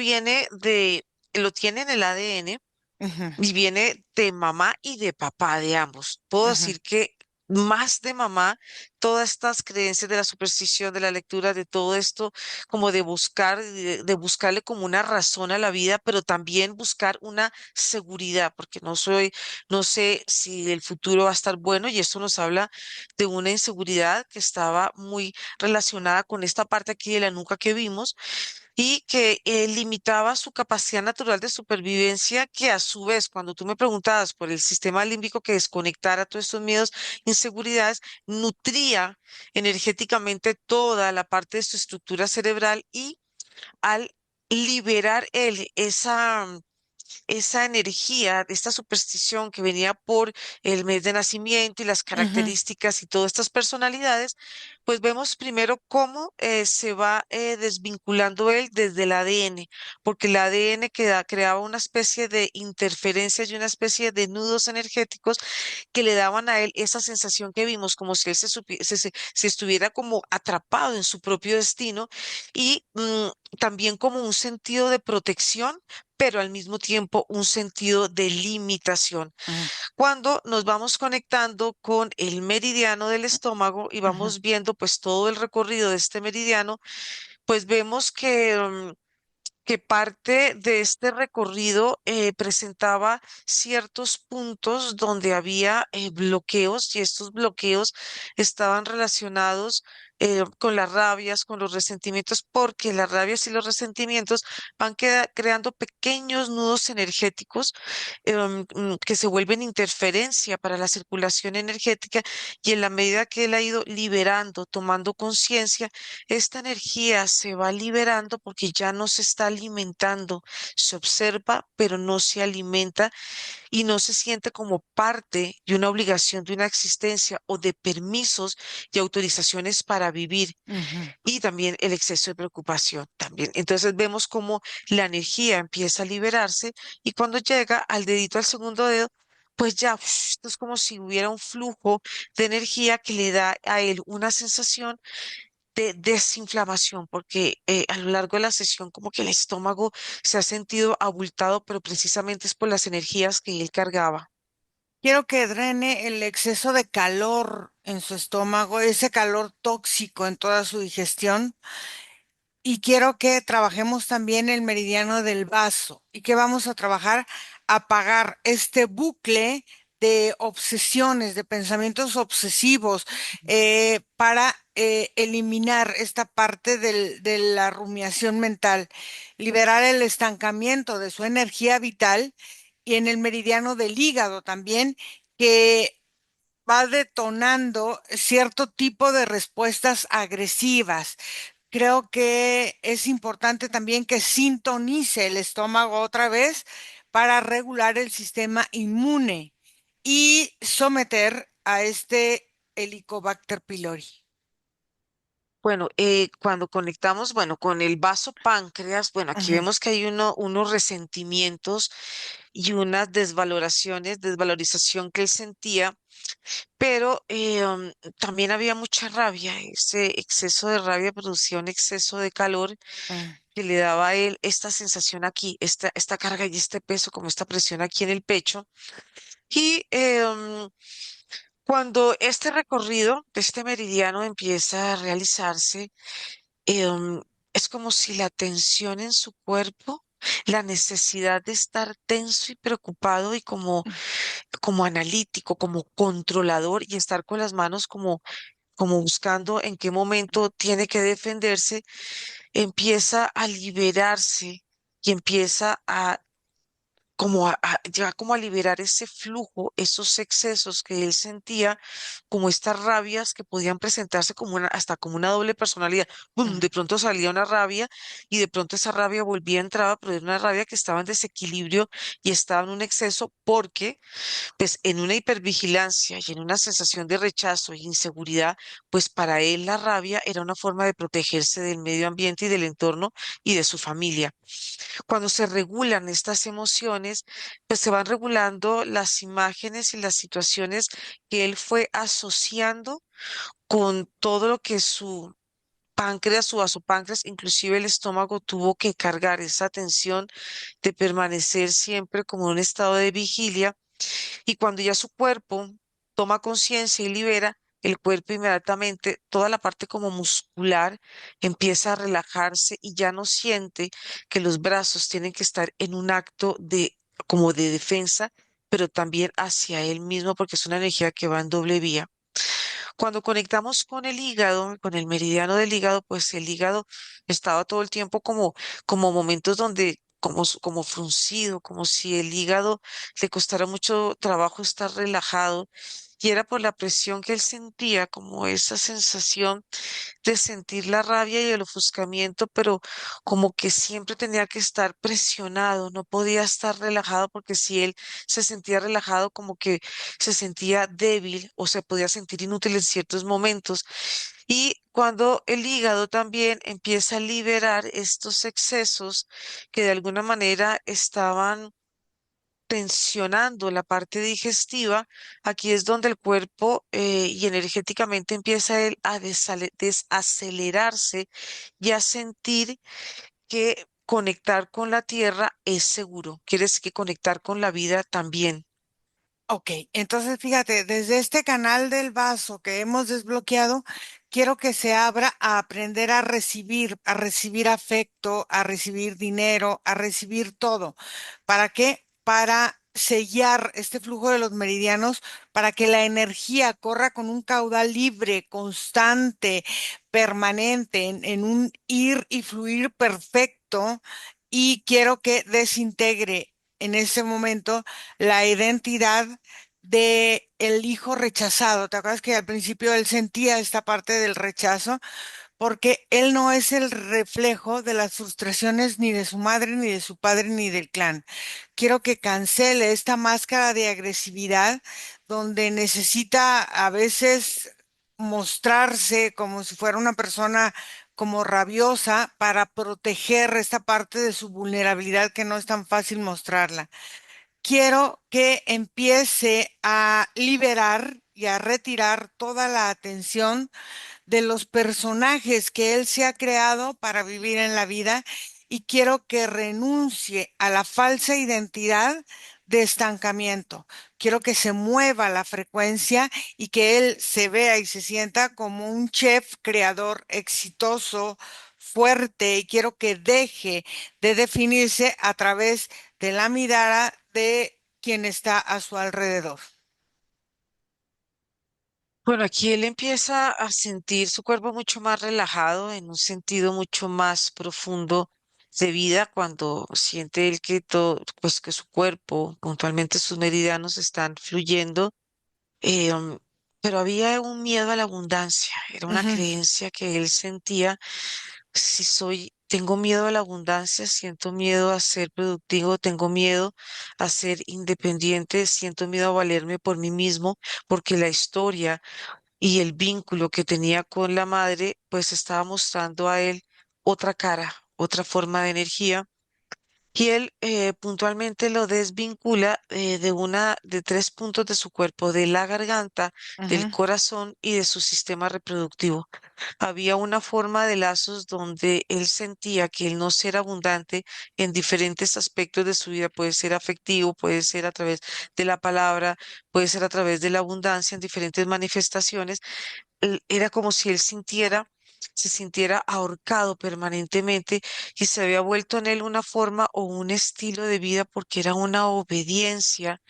lo tiene en el ADN ujú, y viene de mamá y de papá, de ambos. Puedo ujú, decir que más de mamá, todas estas creencias de la superstición, de la lectura, de todo esto, como de buscar, de buscarle como una razón a la vida, pero también buscar una seguridad, porque no sé si el futuro va a estar bueno y esto nos habla de una inseguridad que estaba muy relacionada con esta parte aquí de la nuca que vimos y que limitaba su capacidad natural de supervivencia, que a su vez, cuando tú me preguntabas por el sistema límbico que desconectara todos estos miedos, inseguridades, nutría energéticamente toda la parte de su estructura cerebral y al liberar él esa energía, esta superstición que venía por el mes de nacimiento y las ujú, características y todas estas personalidades, pues vemos primero cómo se va desvinculando él desde el ADN, porque el ADN creaba una especie de interferencias y una especie de nudos energéticos que le daban a él esa sensación que vimos, como si él se estuviera como atrapado en su propio destino y también como un sentido de protección, pero al mismo tiempo un sentido de limitación. ujú, Cuando nos vamos conectando con el meridiano del estómago y ujú, vamos viendo pues todo el recorrido de este meridiano, pues vemos que parte de este recorrido presentaba ciertos puntos donde había bloqueos y estos bloqueos estaban relacionados con las rabias, con los resentimientos, porque las rabias y los resentimientos van creando pequeños nudos energéticos que se vuelven interferencia para la circulación energética y en la medida que él ha ido liberando, tomando conciencia, esta energía se va liberando porque ya no se está alimentando, se observa, pero no se alimenta y no se siente como parte de una obligación de una existencia o de permisos y autorizaciones para vivir ujú. y también el exceso de preocupación también. Entonces vemos cómo la energía empieza a liberarse y cuando llega al dedito al segundo dedo, pues ya, esto es como si hubiera un flujo de energía que le da a él una sensación de desinflamación, porque a lo largo de la sesión como que el estómago se ha sentido abultado, pero precisamente es por las energías que él cargaba. Quiero que drene el exceso de calor en su estómago, ese calor tóxico en toda su digestión. Y quiero que trabajemos también el meridiano del vaso y que vamos a trabajar apagar este bucle de obsesiones, de pensamientos obsesivos, para eliminar esta parte de la rumiación mental, liberar el estancamiento de su energía vital y en el meridiano del hígado también, que va detonando cierto tipo de respuestas agresivas. Creo que es importante también que sintonice el estómago otra vez para regular el sistema inmune y someter a este Helicobacter pylori. Bueno, cuando conectamos, bueno, con el vaso páncreas, bueno, aquí Ujú, vemos que hay unos resentimientos y unas desvalorización que él sentía, pero también había mucha rabia. Ese exceso de rabia producía un exceso de calor ujú, que le daba a él esta sensación aquí, esta carga y este peso, como esta presión aquí en el pecho. Y cuando este recorrido de este meridiano empieza a realizarse, es como si la tensión en su cuerpo, la necesidad de estar tenso y preocupado y como analítico, como controlador y estar con las manos como buscando en qué momento tiene que defenderse, empieza a liberarse y empieza a como ya como a liberar ese flujo, esos excesos que él sentía, como estas rabias que podían presentarse como hasta como una doble personalidad. ¡Bum! ujú. De pronto salía una rabia y de pronto esa rabia volvía, entraba, pero era una rabia que estaba en desequilibrio y estaba en un exceso porque pues en una hipervigilancia y en una sensación de rechazo e inseguridad, pues para él la rabia era una forma de protegerse del medio ambiente y del entorno y de su familia. Cuando se regulan estas emociones, pues se van regulando las imágenes y las situaciones que él fue asociando con todo lo que su páncreas, su vasopáncreas, inclusive el estómago tuvo que cargar esa tensión de permanecer siempre como en un estado de vigilia y cuando ya su cuerpo toma conciencia y libera, el cuerpo inmediatamente, toda la parte como muscular empieza a relajarse y ya no siente que los brazos tienen que estar en un acto de como de defensa, pero también hacia él mismo porque es una energía que va en doble vía. Cuando conectamos con el hígado, con el meridiano del hígado, pues el hígado estaba todo el tiempo como momentos donde, como fruncido, como si el hígado le costara mucho trabajo estar relajado. Y era por la presión que él sentía, como esa sensación de sentir la rabia y el ofuscamiento, pero como que siempre tenía que estar presionado, no podía estar relajado porque si él se sentía relajado, como que se sentía débil o se podía sentir inútil en ciertos momentos. Y cuando el hígado también empieza a liberar estos excesos que de alguna manera estaban tensionando la parte digestiva, aquí es donde el cuerpo y energéticamente empieza él a desacelerarse y a sentir que conectar con la tierra es seguro. Quiere decir que conectar con la vida también. Ok, entonces fíjate, desde este canal del vaso que hemos desbloqueado, quiero que se abra a aprender a recibir afecto, a recibir dinero, a recibir todo. ¿Para qué? Para sellar este flujo de los meridianos, para que la energía corra con un caudal libre, constante, permanente, en un ir y fluir perfecto. Y quiero que desintegre en ese momento la identidad de el hijo rechazado. ¿Te acuerdas que al principio él sentía esta parte del rechazo? Porque él no es el reflejo de las frustraciones ni de su madre, ni de su padre, ni del clan. Quiero que cancele esta máscara de agresividad donde necesita a veces mostrarse como si fuera una persona como rabiosa para proteger esta parte de su vulnerabilidad que no es tan fácil mostrarla. Quiero que empiece a liberar y a retirar toda la atención de los personajes que él se ha creado para vivir en la vida y quiero que renuncie a la falsa identidad de estancamiento. Quiero que se mueva la frecuencia y que él se vea y se sienta como un chef creador exitoso, fuerte, y quiero que deje de definirse a través de la mirada de quien está a su alrededor. Bueno, aquí él empieza a sentir su cuerpo mucho más relajado, en un sentido mucho más profundo de vida, cuando siente él que todo, pues que su cuerpo, puntualmente sus meridianos están fluyendo. eh, um, pero había un miedo a la abundancia, era una Ujú, creencia que él sentía, si tengo miedo a la abundancia, siento miedo a ser productivo, tengo miedo a ser independiente, siento miedo a valerme por mí mismo, porque la historia y el vínculo que tenía con la madre, pues estaba mostrando a él otra cara, otra forma de energía. Y él puntualmente lo desvincula de tres puntos de su cuerpo, de la garganta, del ujú. corazón y de su sistema reproductivo. Había una forma de lazos donde él sentía que el no ser abundante en diferentes aspectos de su vida, puede ser afectivo, puede ser a través de la palabra, puede ser a través de la abundancia en diferentes manifestaciones, era como si él se sintiera ahorcado permanentemente y se había vuelto en él una forma o un estilo de vida porque era una obediencia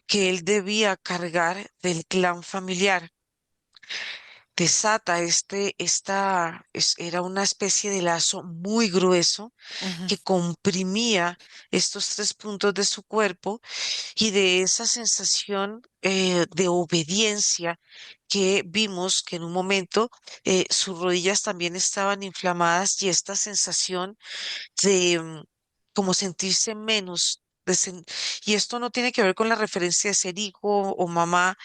que él debía cargar del clan familiar. desata era una especie de lazo muy grueso Ujú. que comprimía estos tres puntos de su cuerpo y de esa sensación de obediencia que vimos que en un momento sus rodillas también estaban inflamadas y esta sensación de como sentirse menos. Y esto no tiene que ver con la referencia de ser hijo o mamá,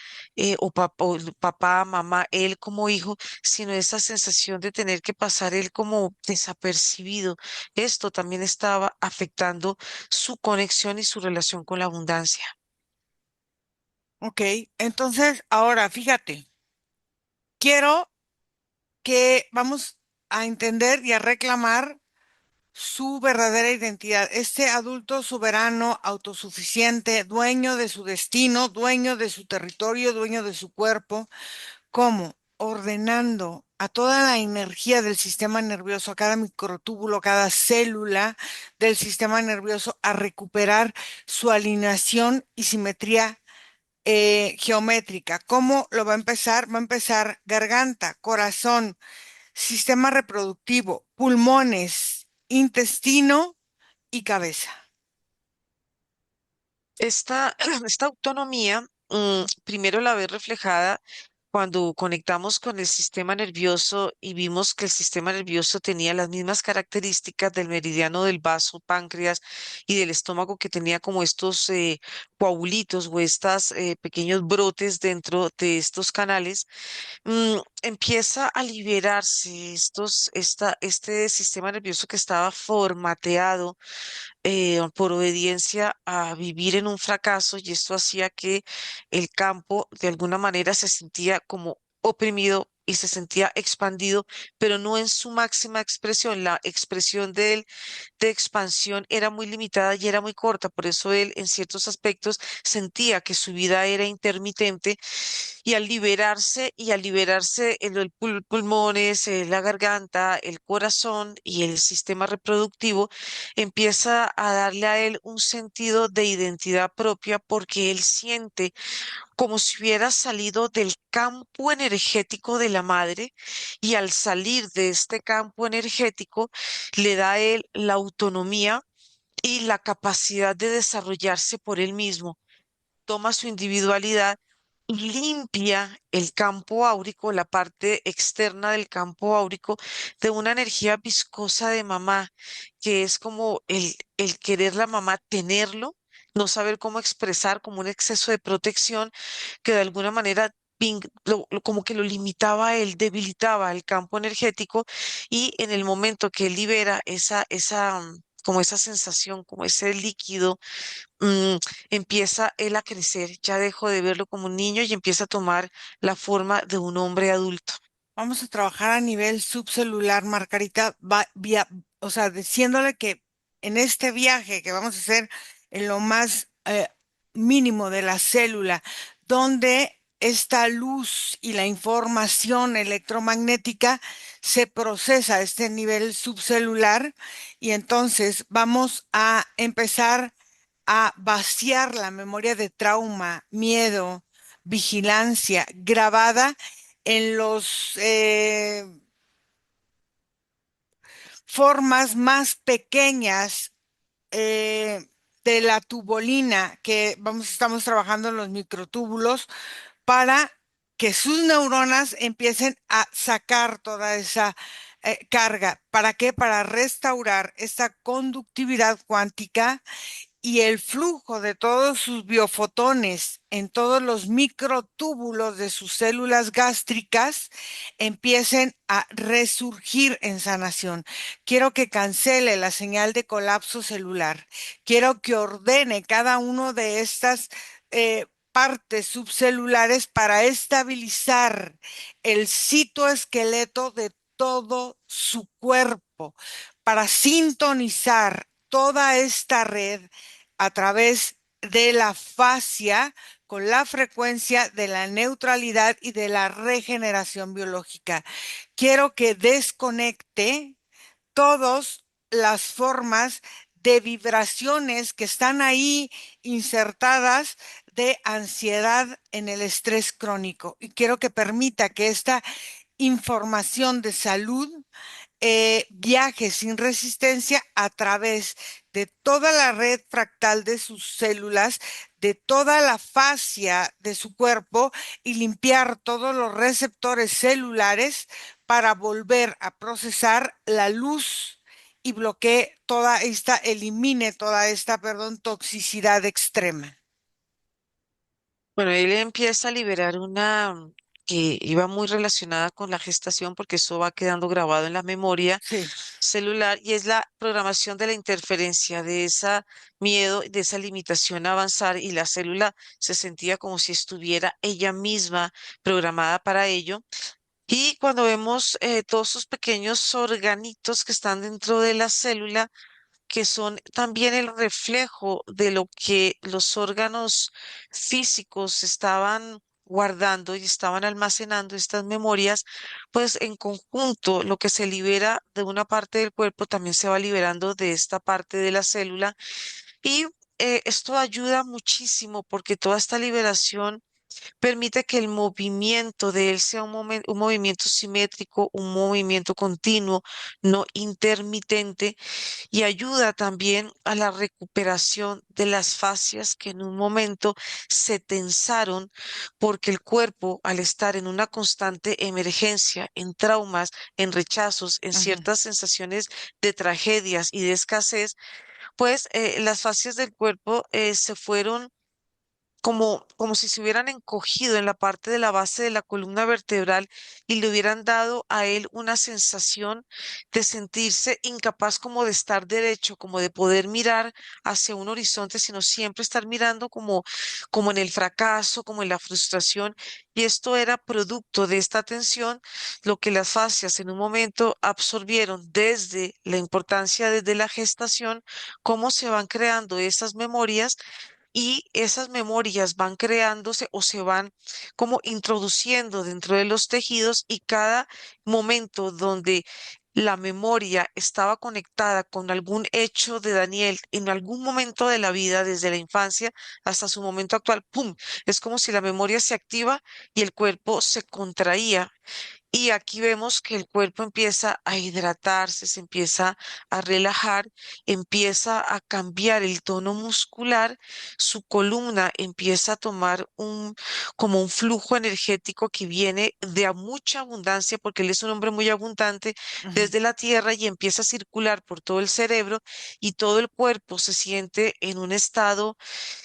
o el papá, mamá, él como hijo, sino esa sensación de tener que pasar él como desapercibido. Esto también estaba afectando su conexión y su relación con la abundancia. Ok, entonces ahora fíjate, quiero que vamos a entender y a reclamar su verdadera identidad. Este adulto soberano, autosuficiente, dueño de su destino, dueño de su territorio, dueño de su cuerpo. ¿Cómo? Ordenando a toda la energía del sistema nervioso, a cada microtúbulo, cada célula del sistema nervioso, a recuperar su alineación y simetría geométrica. ¿Cómo lo va a empezar? Va a empezar garganta, corazón, sistema reproductivo, pulmones, intestino y cabeza. Esta autonomía, primero la ve reflejada cuando conectamos con el sistema nervioso y vimos que el sistema nervioso tenía las mismas características del meridiano del vaso, páncreas y del estómago, que tenía como estos coagulitos o estos pequeños brotes dentro de estos canales. Empieza a liberarse este sistema nervioso que estaba formateado por obediencia a vivir en un fracaso, y esto hacía que el campo de alguna manera se sentía como oprimido y se sentía expandido, pero no en su máxima expresión. La expresión de él de expansión era muy limitada y era muy corta, por eso él en ciertos aspectos sentía que su vida era intermitente, y al liberarse el pulmones, la garganta, el corazón y el sistema reproductivo, empieza a darle a él un sentido de identidad propia, porque él siente como si hubiera salido del campo energético de la madre, y al salir de este campo energético le da a él la autonomía y la capacidad de desarrollarse por él mismo. Toma su individualidad y limpia el campo áurico, la parte externa del campo áurico, de una energía viscosa de mamá, que es como el querer la mamá tenerlo, no saber cómo expresar, como un exceso de protección que de alguna manera como que lo limitaba a él, debilitaba el campo energético, y en el momento que él libera como esa sensación, como ese líquido, mm, empieza él a crecer, ya dejó de verlo como un niño y empieza a tomar la forma de un hombre adulto. Vamos a trabajar a nivel subcelular, Margarita, o sea, diciéndole que en este viaje que vamos a hacer en lo más mínimo de la célula, donde esta luz y la información electromagnética se procesa a este nivel subcelular, y entonces vamos a empezar a vaciar la memoria de trauma, miedo, vigilancia grabada en los formas más pequeñas de la tubolina que estamos trabajando en los microtúbulos para que sus neuronas empiecen a sacar toda esa carga. ¿Para qué? Para restaurar esta conductividad cuántica y el flujo de todos sus biofotones en todos los microtúbulos de sus células gástricas empiecen a resurgir en sanación. Quiero que cancele la señal de colapso celular. Quiero que ordene cada uno de estas partes subcelulares para estabilizar el citoesqueleto de todo su cuerpo, para sintonizar toda esta red a través de la fascia con la frecuencia de la neutralidad y de la regeneración biológica. Quiero que desconecte todas las formas de vibraciones que están ahí insertadas de ansiedad en el estrés crónico y quiero que permita que esta información de salud viaje sin resistencia a través de toda la red fractal de sus células, de toda la fascia de su cuerpo y limpiar todos los receptores celulares para volver a procesar la luz y bloquee toda esta, elimine toda esta, perdón, toxicidad extrema. Bueno, él empieza a liberar una que iba muy relacionada con la gestación porque eso va quedando grabado en la memoria Sí. celular y es la programación de la interferencia, de esa miedo, de esa limitación a avanzar y la célula se sentía como si estuviera ella misma programada para ello. Y cuando vemos todos esos pequeños organitos que están dentro de la célula, que son también el reflejo de lo que los órganos físicos estaban guardando y estaban almacenando estas memorias, pues en conjunto lo que se libera de una parte del cuerpo también se va liberando de esta parte de la célula y esto ayuda muchísimo porque toda esta liberación permite que el movimiento de él sea un movimiento simétrico, un movimiento continuo, no intermitente y ayuda también a la recuperación de las fascias que en un momento se tensaron porque el cuerpo, al estar en una constante emergencia, en traumas, en rechazos, en Ujú. ciertas sensaciones de tragedias y de escasez, pues las fascias del cuerpo se fueron como si se hubieran encogido en la parte de la base de la columna vertebral y le hubieran dado a él una sensación de sentirse incapaz como de estar derecho, como de poder mirar hacia un horizonte, sino siempre estar mirando como en el fracaso, como en la frustración. Y esto era producto de esta tensión, lo que las fascias en un momento absorbieron desde la importancia, desde la gestación, cómo se van creando esas memorias y esas memorias van creándose o se van como introduciendo dentro de los tejidos y cada momento donde la memoria estaba conectada con algún hecho de Daniel en algún momento de la vida, desde la infancia hasta su momento actual, ¡pum! Es como si la memoria se activa y el cuerpo se contraía y aquí vemos que el cuerpo empieza a hidratarse, se empieza a relajar, empieza a cambiar el tono muscular, su columna empieza a tomar como un flujo energético que viene de a mucha abundancia, porque él es un hombre muy abundante Ujú. desde la tierra y empieza a circular por todo el cerebro y todo el cuerpo se siente en un estado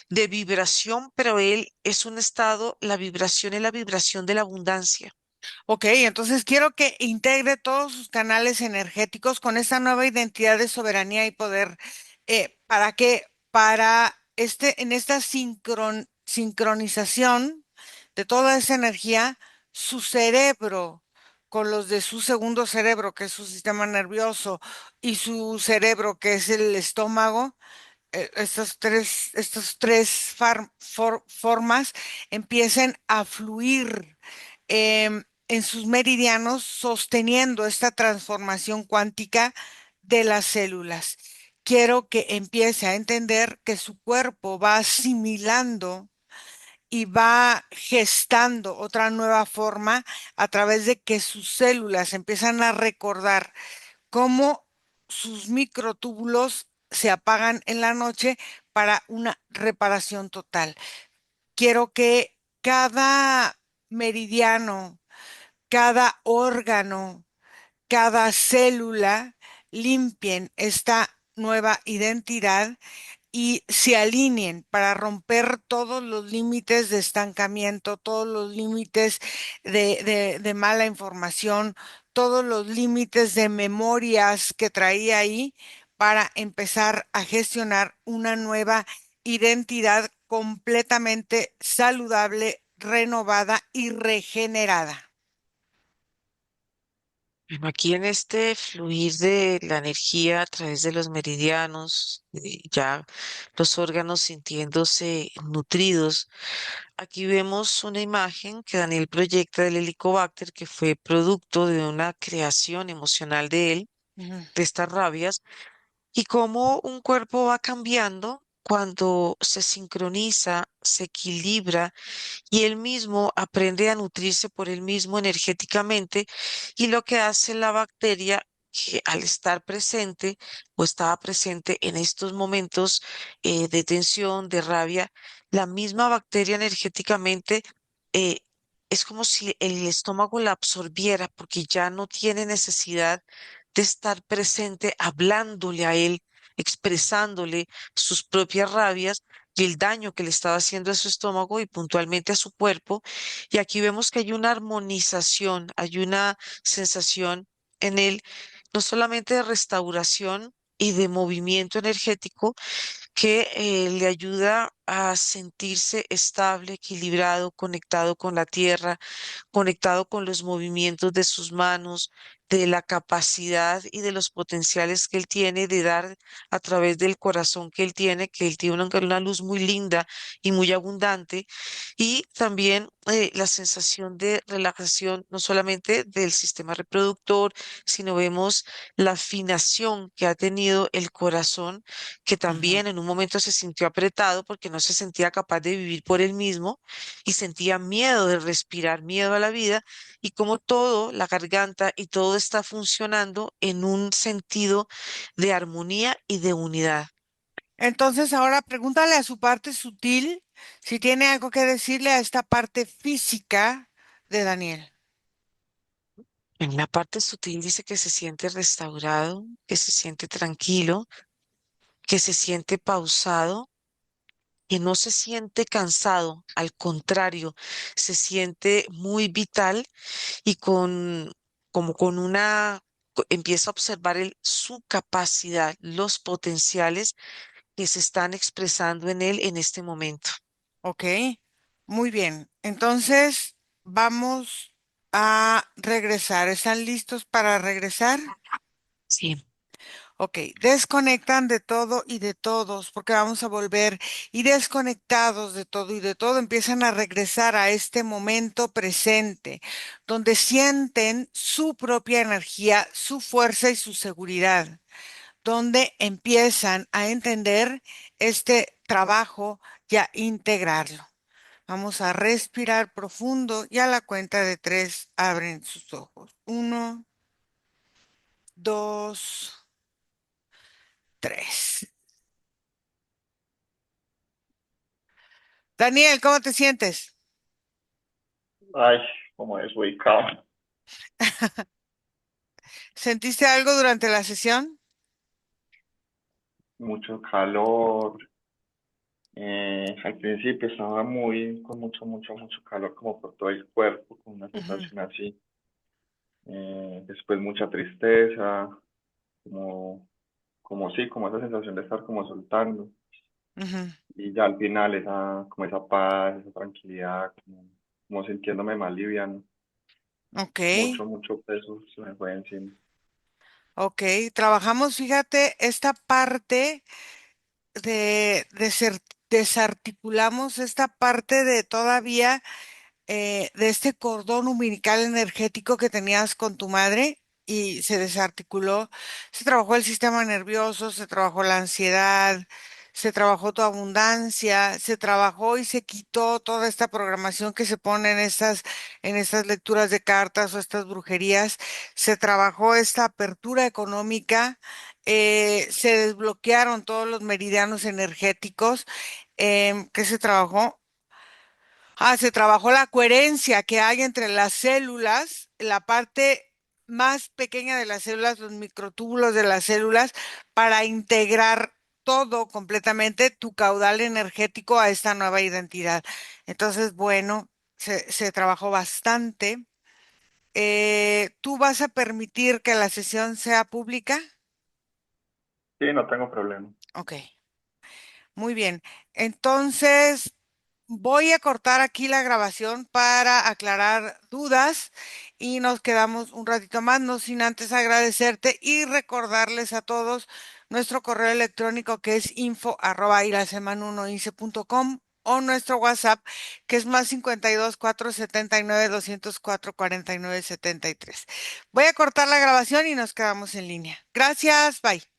de vibración, pero él es un estado, la vibración es la vibración de la abundancia. Ok, entonces quiero que integre todos sus canales energéticos con esa nueva identidad de soberanía y poder. ¿Para qué? Para en esta sincronización de toda esa energía, su cerebro con los de su segundo cerebro, que es su sistema nervioso, y su cerebro, que es el estómago, estos tres formas empiecen a fluir en sus meridianos, sosteniendo esta transformación cuántica de las células. Quiero que empiece a entender que su cuerpo va asimilando y va gestando otra nueva forma a través de que sus células empiezan a recordar cómo sus microtúbulos se apagan en la noche para una reparación total. Quiero que cada meridiano, cada órgano, cada célula limpien esta nueva identidad y se alineen para romper todos los límites de estancamiento, todos los límites de mala información, todos los límites de memorias que traía ahí para empezar a gestionar una nueva identidad completamente saludable, renovada y regenerada. Bueno, aquí en este fluir de la energía a través de los meridianos, ya los órganos sintiéndose nutridos, aquí vemos una imagen que Daniel proyecta del Helicobacter que fue producto de una creación emocional de él, Ujú. de estas rabias, y cómo un cuerpo va cambiando. cuando se sincroniza, se equilibra y él mismo aprende a nutrirse por él mismo energéticamente y lo que hace la bacteria que al estar presente o estaba presente en estos momentos de tensión, de rabia, la misma bacteria energéticamente eh, es como si el estómago la absorbiera porque ya no tiene necesidad de estar presente hablándole a él, expresándole sus propias rabias y el daño que le estaba haciendo a su estómago y puntualmente a su cuerpo. Y aquí vemos que hay una armonización, hay una sensación en él, no solamente de restauración y de movimiento energético, que le ayuda a sentirse estable, equilibrado, conectado con la tierra, conectado con los movimientos de sus manos, de la capacidad y de los potenciales que él tiene de dar a través del corazón que él tiene una luz muy linda y muy abundante, y también la sensación de relajación, no solamente del sistema reproductor, sino vemos la afinación que ha tenido el corazón, que Ujú. también en un momento se sintió apretado porque no se sentía capaz de vivir por él mismo y sentía miedo de respirar, miedo a la vida, y como todo, la garganta y todo está funcionando en un sentido de armonía y de unidad. Entonces ahora pregúntale a su parte sutil si tiene algo que decirle a esta parte física de Daniel. En la parte sutil dice que se siente restaurado, que se siente tranquilo, que se siente pausado, que no se siente cansado, al contrario, se siente muy vital y como con empieza a observar su capacidad, los potenciales que se están expresando en él en este momento. Ok, muy bien. Entonces vamos a regresar. ¿Están listos para regresar? Sí. Ok, desconectan de todo y de todos, porque vamos a volver y desconectados de todo y de todo, empiezan a regresar a este momento presente, donde sienten su propia energía, su fuerza y su seguridad, donde empiezan a entender este trabajo y a integrarlo. Vamos a respirar profundo y a la cuenta de tres abren sus ojos. Uno, dos, tres. Daniel, ¿cómo te sientes? Ay, como desubicado. ¿Sentiste algo durante la sesión? Mucho calor. Al principio estaba con mucho calor como por todo el cuerpo, con una Ujú, sensación así. Después mucha tristeza, como, como sí, como esa sensación de estar como soltando. ujú. Y ya al final como esa paz, esa tranquilidad, como sintiéndome más liviano. Ok, Mucho peso se me fue encima. ok. Trabajamos, fíjate, esta parte desarticulamos esta parte de todavía de este cordón umbilical energético que tenías con tu madre y se desarticuló. Se trabajó el sistema nervioso, se trabajó la ansiedad, se trabajó tu abundancia, se trabajó y se quitó toda esta programación que se pone en estas lecturas de cartas o estas brujerías. Se trabajó esta apertura económica. Se desbloquearon todos los meridianos energéticos que se trabajó. Se trabajó la coherencia que hay entre las células, la parte más pequeña de las células, los microtúbulos de las células, para integrar todo completamente tu caudal energético a esta nueva identidad. Entonces, bueno, se trabajó bastante. ¿Tú vas a permitir que la sesión sea pública? Sí, no tengo problema. Ok. Muy bien. Entonces, voy a cortar aquí la grabación para aclarar dudas y nos quedamos un ratito más, no sin antes agradecerte y recordarles a todos nuestro correo electrónico que es info@iraseman1ince.com o nuestro WhatsApp que es más 52 479 204 49 73. Voy a cortar la grabación y nos quedamos en línea. Gracias, bye.